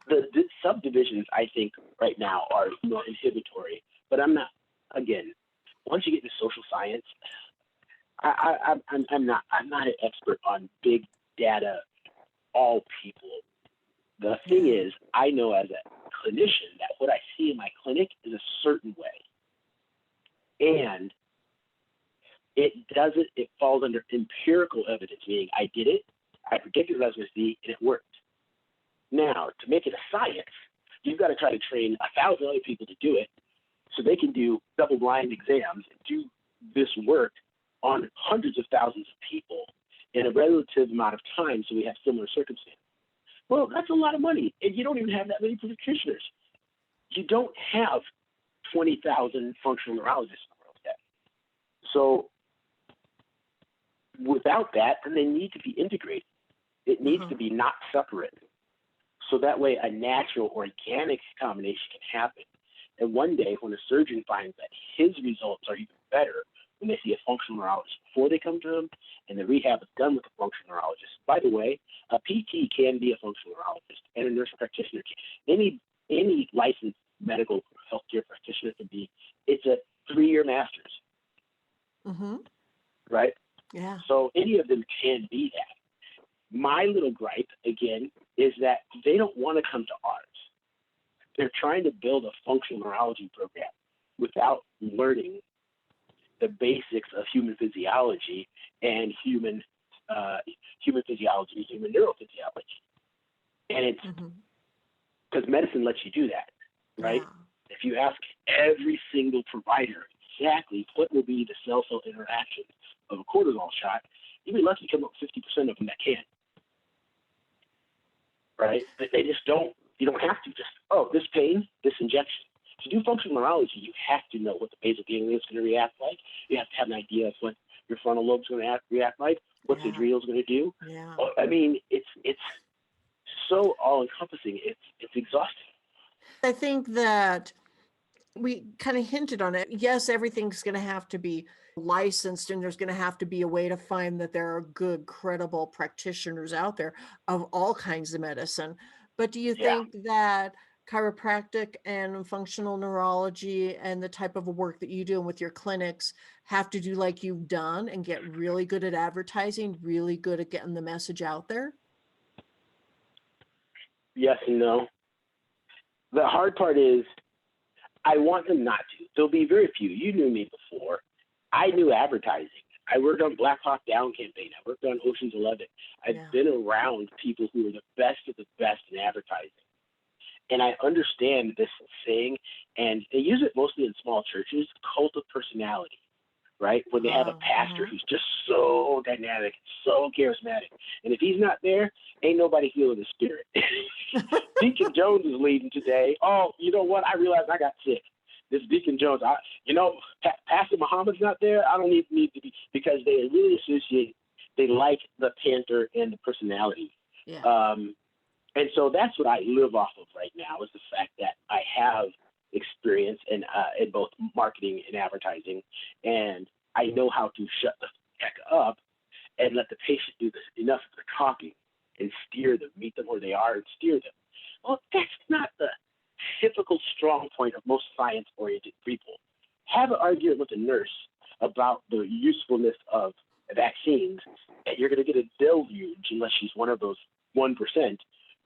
The subdivisions, I think, right now are more inhibitory. But I'm not. Again, once you get into social science, I'm not an expert on big data, all people. The thing is, I know as a clinician that what I see in my clinic is a certain way. And it falls under empirical evidence, meaning I did it, I predicted what I was going to see, and it worked. Now, to make it a science, you've got to try to train 1,000 other people to do it so they can do double-blind exams and do this work on hundreds of thousands of people in a relative amount of time so we have similar circumstances. Well, that's a lot of money, and you don't even have that many practitioners. You don't have 20,000 functional neurologists in the world yet. So without that, then they need to be integrated. It needs to be not separate. So that way a natural organic combination can happen. And one day when a surgeon finds that his results are even better when they see a functional neurologist before they come to him, and the rehab is done with a functional neurologist. By the way, a PT can be a functional neurologist, and a nurse practitioner can. Any licensed medical healthcare practitioner can be. It's a 3-year master's. Right? Yeah. So any of them can be that. My little gripe, again, is that they don't want to come to ours. They're trying to build a functional neurology program without learning the basics of human physiology and human physiology, human neurophysiology. And it's because medicine lets you do that, right? Yeah. If you ask every single provider exactly what will be the cell-cell interaction of a cortisol shot, you'd be lucky to come up with 50% of them that can. Right? They just don't. You don't have to just, this pain, this injection. To do functional neurology, you have to know what the basal ganglia is going to react like. You have to have an idea of what your frontal lobe is going to react like, what the adrenal is going to do. Yeah. I mean, it's so all-encompassing. It's exhausting. I think that we kind of hinted on it. Yes, everything's going to have to be licensed, and there's going to have to be a way to find that there are good, credible practitioners out there of all kinds of medicine. But do you think that chiropractic and functional neurology and the type of work that you do with your clinics have to do like you've done and get really good at advertising, really good at getting the message out there? Yes and no. The hard part is I want them not to. There'll be very few. You knew me before. I knew advertising. I worked on Black Hawk Down campaign. I worked on Ocean's 11. I've been around people who are the best of the best in advertising. And I understand this saying, and they use it mostly in small churches, cult of personality, right? When they have a pastor who's just so dynamic, so charismatic. And if he's not there, ain't nobody feeling the spirit. Deacon Jones is leading today. Oh, you know what? I realized I got sick. This Deacon Jones, Pastor Muhammad's not there. I don't need to be, because they really associate, they like the Panther and the personality. Yeah. And so that's what I live off of right now, is the fact that I have experience in both marketing and advertising, and I know how to shut the heck up and let the patient do enough of the talking and steer them, meet them where they are and steer them. Well, that's not the typical strong point of most science-oriented people. Have an argument with a nurse about the usefulness of vaccines, and you're going to get a deluge, unless she's one of those 1%,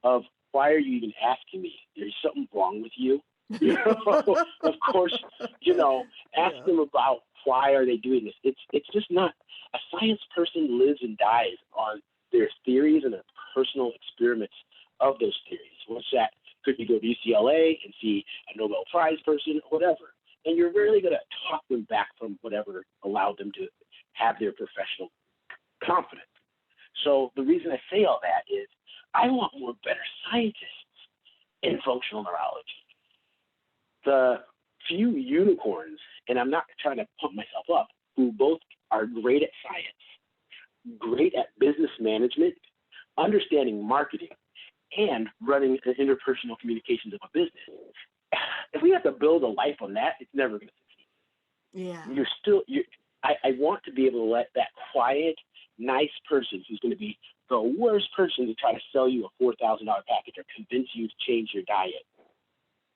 of why are you even asking me? There's something wrong with you. Of course, ask them about why are they doing this. It's just not. A science person lives and dies on their theories and their personal experiments of those theories. What's that? Could you go to UCLA and see a Nobel Prize person or whatever? And you're rarely going to talk them back from whatever allowed them to have their professional confidence. So the reason I say all that is I want more better scientists in functional neurology. The few unicorns, and I'm not trying to pump myself up, who both are great at science, great at business management, understanding marketing, and running the interpersonal communications of a business. If we have to build a life on that, it's never going to succeed. Yeah. I want to be able to let that quiet, nice person who's going to be the worst person to try to sell you a $4,000 package or convince you to change your diet.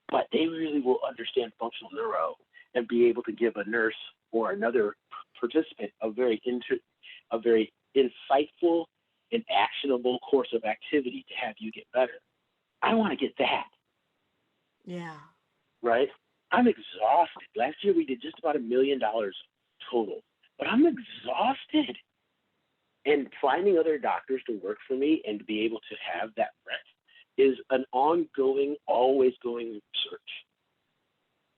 But they really will understand functional neuro and be able to give a nurse or another participant a very insightful and actionable course of activity to have you get better. I want to get that. Yeah. Right? I'm exhausted. Last year we did just about $1 million total, but I'm exhausted. And finding other doctors to work for me and to be able to have that rest is an ongoing, always going search.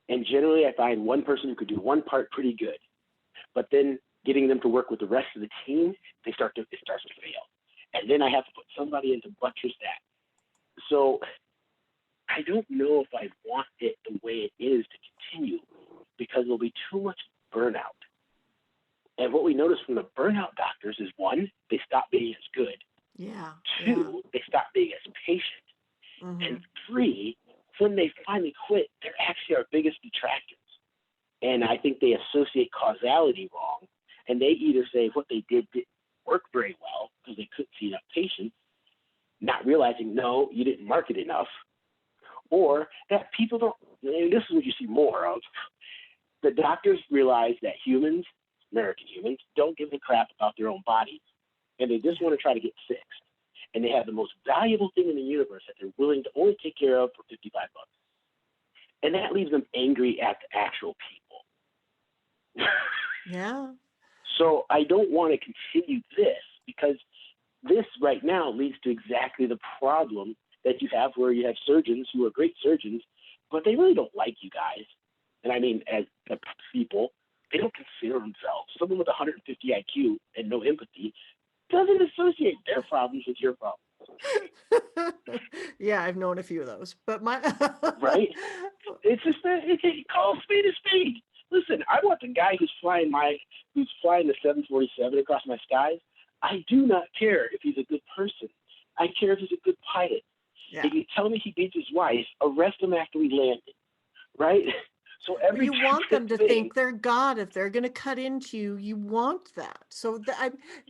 And generally I find one person who could do one part pretty good, but then getting them to work with the rest of the team, it starts to fail. And then I have to put somebody in to buttress that. So I don't know if I want it the way it is to continue, because there'll be too much burnout. And what we notice from the burnout doctors is, one, they stop being as good. Yeah. Two, they stop being as patient. Mm-hmm. And three, when they finally quit, they're actually our biggest detractors. And I think they associate causality wrong. And they either say what they did didn't work very well because they couldn't see enough patients, not realizing, no, you didn't market enough, or that people don't, and this is what you see more of, the doctors realize that humans, American humans, don't give a crap about their own bodies, and they just want to try to get fixed. And they have the most valuable thing in the universe that they're willing to only take care of for $55. And that leaves them angry at the actual people. Yeah. So I don't want to continue this, because this right now leads to exactly the problem that you have, where you have surgeons who are great surgeons, but they really don't like you guys. And I mean, as people, they don't consider themselves. Someone with 150 IQ and no empathy doesn't associate their problems with your problems. Yeah, I've known a few of those, but my Right? It's just that call spade a spade. Listen, I want the guy who's flying the 747 across my skies. I do not care if he's a good person. I care if he's a good pilot. Yeah. If you tell me he beats his wife, arrest him after we landed, right? So every You want them to think they're God. If they're going to cut into you, you want that. So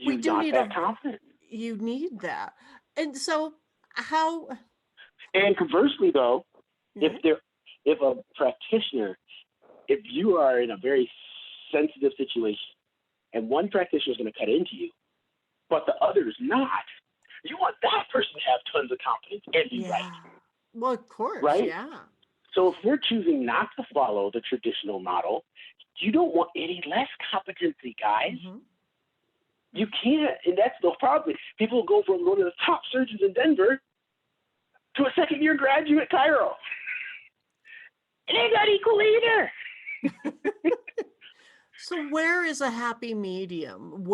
we do need that confidence. You need that. And so how? And conversely, though, Yeah. if a practitioner, if you are in a very sensitive situation and one practitioner is going to cut into you, but the other is not, you want that person to have tons of confidence and be right. Well, of course, right? Yeah. So if we're choosing not to follow the traditional model, you don't want any less competency, guys. Mm-hmm. You can't, and that's the problem. People go from one of the top surgeons in Denver to a second-year graduate at Cairo. It ain't not equal either. So where is a happy medium?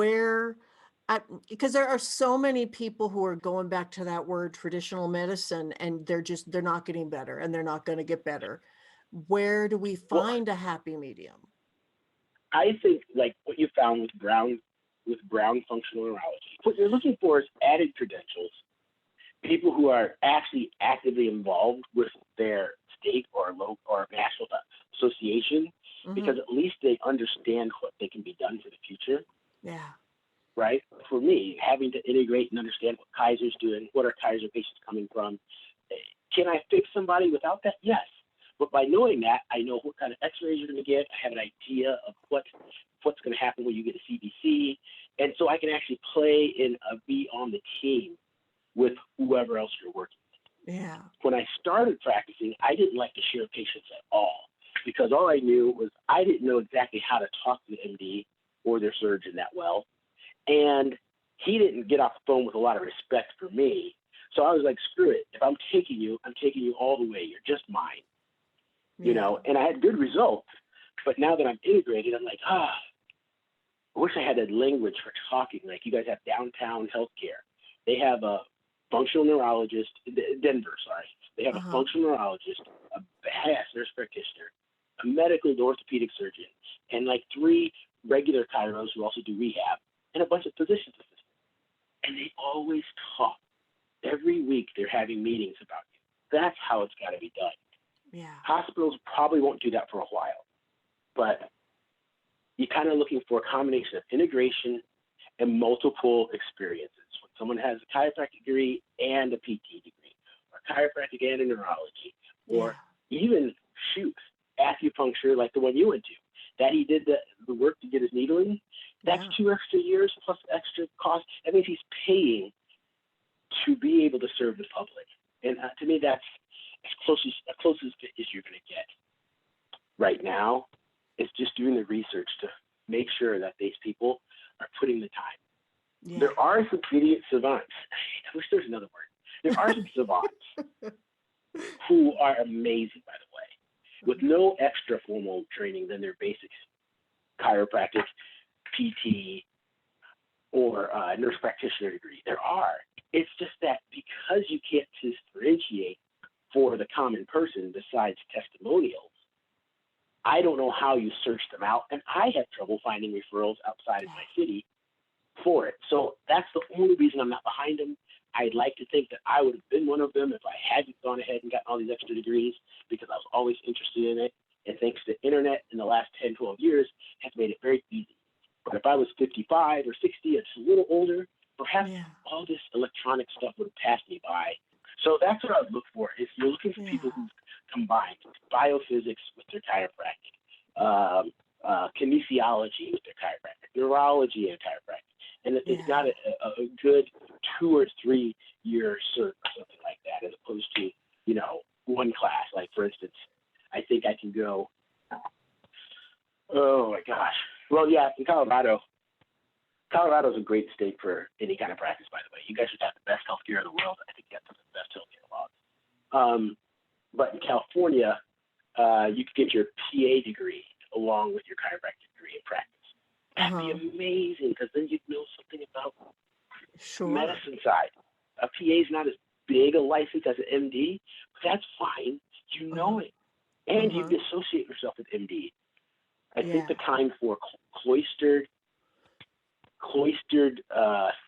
Because there are so many people who are going back to that word traditional medicine, and they're not getting better, and they're not going to get better. Where do we find a happy medium? I think like what you found with Brown Functional Neurology, what you're looking for is added credentials, people who are actually actively involved with their state or local or national association, Mm-hmm. because at least they understand what they can be done for the future. Yeah. Right? For me, having to integrate and understand what Kaiser's doing, what are Kaiser patients coming from, can I fix somebody without that? Yes. But by knowing that, I know what kind of x-rays you're going to get. I have an idea of what's going to happen when you get a CBC. And so I can actually play and be on the team with whoever else you're working with. Yeah. When I started practicing, I didn't like to share patients at all, because all I knew was I didn't know exactly how to talk to the MD or their surgeon that well. And he didn't get off the phone with a lot of respect for me. So I was like, screw it. If I'm taking you all the way. You're just mine. You know, and I had good results. But now that I'm integrated, I'm like, I wish I had a language for talking. Like you guys have downtown healthcare. They have a functional neurologist, Denver, sorry. They have a functional neurologist, a badass nurse practitioner, a medical orthopedic surgeon, and like 3 regular chiros who also do rehab, and a bunch of physician assistants. And they always talk. Every week they're having meetings about you. That's how it's got to be done. Yeah. Hospitals probably won't do that for a while, but you're kind of looking for a combination of integration and multiple experiences. When someone has a chiropractic degree and a PT degree, or chiropractic and a neurology, or even acupuncture like the one you went to, that he did the work to get his needling, that's 2 extra years plus extra cost. That means he's paying to be able to serve the public. And to me, that's as close as you're going to get. right now is just doing the research to make sure that these people are putting the time. Yeah. There are some idiot savants. I wish there's another word. There are some savants who are amazing, by the way, with no extra formal training than their basic chiropractic, PT, or nurse practitioner degree. There are. It's just that because you can't differentiate for the common person besides testimonials, I don't know how you search them out, and I have trouble finding referrals outside of my city for it. So that's the only reason I'm not behind them. I'd like to think that I would have been one of them if I hadn't gone ahead and gotten all these extra degrees, because I was always interested in it. And thanks to the internet in the last 10, 12 years has made it very easy. But if I was 55 or 60 or just a little older, perhaps all this electronic stuff would have passed me by. So that's what I would look for. If you're looking for people who combine biophysics with their chiropractic, kinesiology with their chiropractic, neurology and chiropractic, and that they've got a good 2 or 3 year cert or something like that, as opposed to, one class. Like, for instance, I think I can go, oh my gosh. Well, yeah, in Colorado. Colorado's a great state for any kind of practice, by the way. You guys should have the best healthcare in the world. I think you have some of the best healthcare laws. But in California, you could get your PA degree along with your chiropractic degree in practice. That'd be amazing, because then you'd know something about medicine side. A PA is not as big a license as an MD, but that's fine. You know it. And you associate yourself with MD. I think the time for cloistered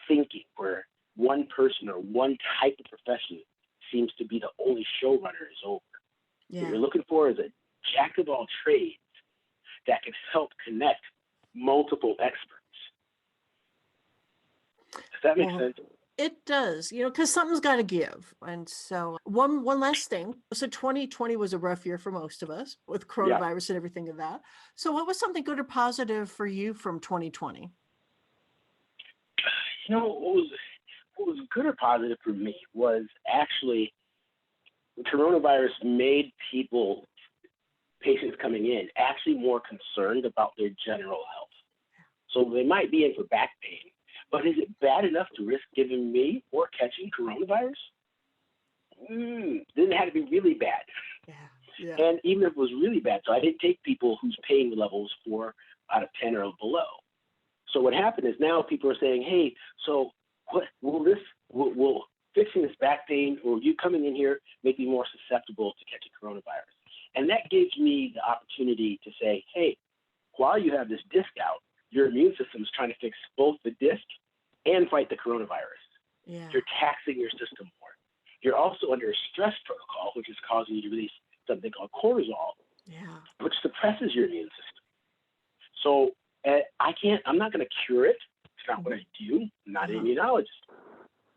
thinking, where one person or one type of profession seems to be the only showrunner, is over. What you're looking for is a jack of all trades that can help connect multiple experts. Does that make sense? It does, because something's got to give. And so one last thing. So 2020 was a rough year for most of us with coronavirus and everything of that. So what was something good or positive for you from 2020? What was good or positive for me was actually the coronavirus made patients coming in, actually more concerned about their general health. So they might be in for back pain, but is it bad enough to risk giving me or catching coronavirus? Then it had to be really bad. Yeah. And even if it was really bad, so I didn't take people whose pain levels 4 out of 10 or below. So what happened is now people are saying, hey, so what will fixing this back pain or you coming in here make me more susceptible to catching coronavirus? And that gives me the opportunity to say, hey, while you have this disc out, your immune system is trying to fix both the disc and fight the coronavirus. You're taxing your system more. You're also under a stress protocol, which is causing you to release something called cortisol, which suppresses your immune system. So I'm not going to cure it. It's not what I do. I'm not an immunologist.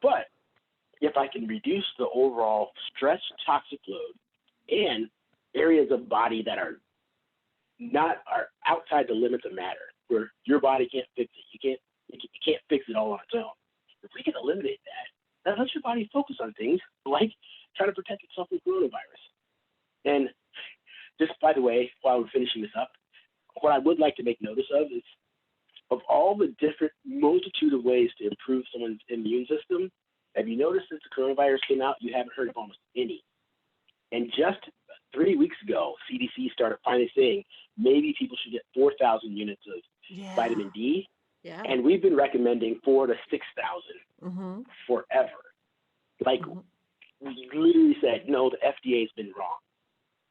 But if I can reduce the overall stress toxic load and areas of body that are outside the limits of matter, where your body can't fix it, you can't fix it all on its own. If we can eliminate that lets your body focus on things like trying to protect itself from coronavirus. And just by the way, while we're finishing this up, what I would like to make notice of is, of all the different multitude of ways to improve someone's immune system, have you noticed since the coronavirus came out, you haven't heard of almost any? And just 3 weeks ago, CDC started finally saying maybe people should get 4,000 units of vitamin D. And we've been recommending 4,000 to 6,000 forever. Like, we literally said, no, the FDA has been wrong.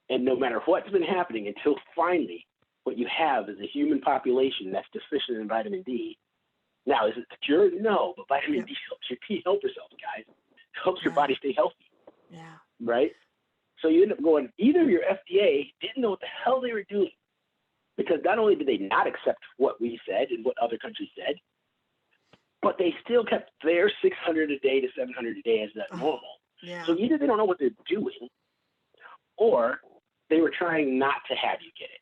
And no matter what's been happening, until finally what you have is a human population that's deficient in vitamin D. Now, is it the cure? No, but vitamin D helps your help yourself, guys. It helps your body stay healthy. Right? So you end up going, either your FDA didn't know what the hell they were doing, because not only did they not accept what we said and what other countries said, but they still kept their 600 a day to 700 a day as that normal. So either they don't know what they're doing, or they were trying not to have you get it.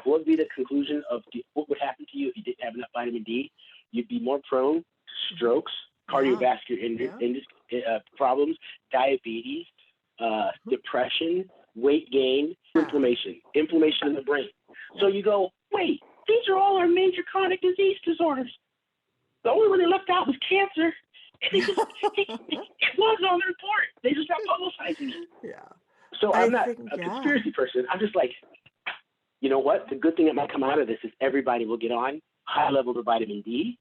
What would be the conclusion of what would happen to you if you didn't have enough vitamin D? You'd be more prone to strokes, cardiovascular problems, diabetes, depression, weight gain, inflammation in the brain. So you go, wait, these are all our major chronic disease disorders. The only one they left out was cancer. And it was on the report. They just not publicizing it. Yeah. So I'm not a conspiracy person. I'm just like, you know what? The good thing that might come out of this is everybody will get on high levels of vitamin D.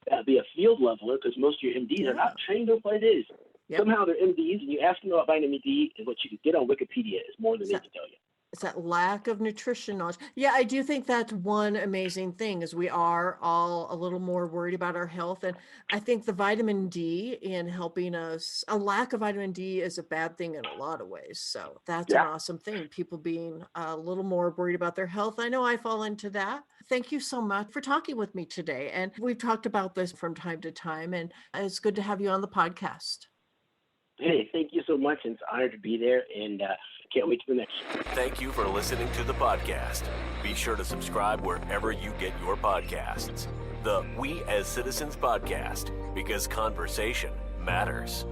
That'll be a field leveler because most of your MDs are not trained on what it is. Yep. Somehow they're MDs, and you ask them about vitamin D, and what you can get on Wikipedia is more than they can tell you. It's that lack of nutrition knowledge. Yeah, I do think that's one amazing thing is we are all a little more worried about our health. And I think the vitamin D in helping us, a lack of vitamin D is a bad thing in a lot of ways. So that's an awesome thing. People being a little more worried about their health. I know I fall into that. Thank you so much for talking with me today. And we've talked about this from time to time, and it's good to have you on the podcast. Hey, thank you so much. It's an honor to be there, and can't wait for the next one. Thank you for listening to the podcast. Be sure to subscribe wherever you get your podcasts. The We as Citizens podcast, because conversation matters.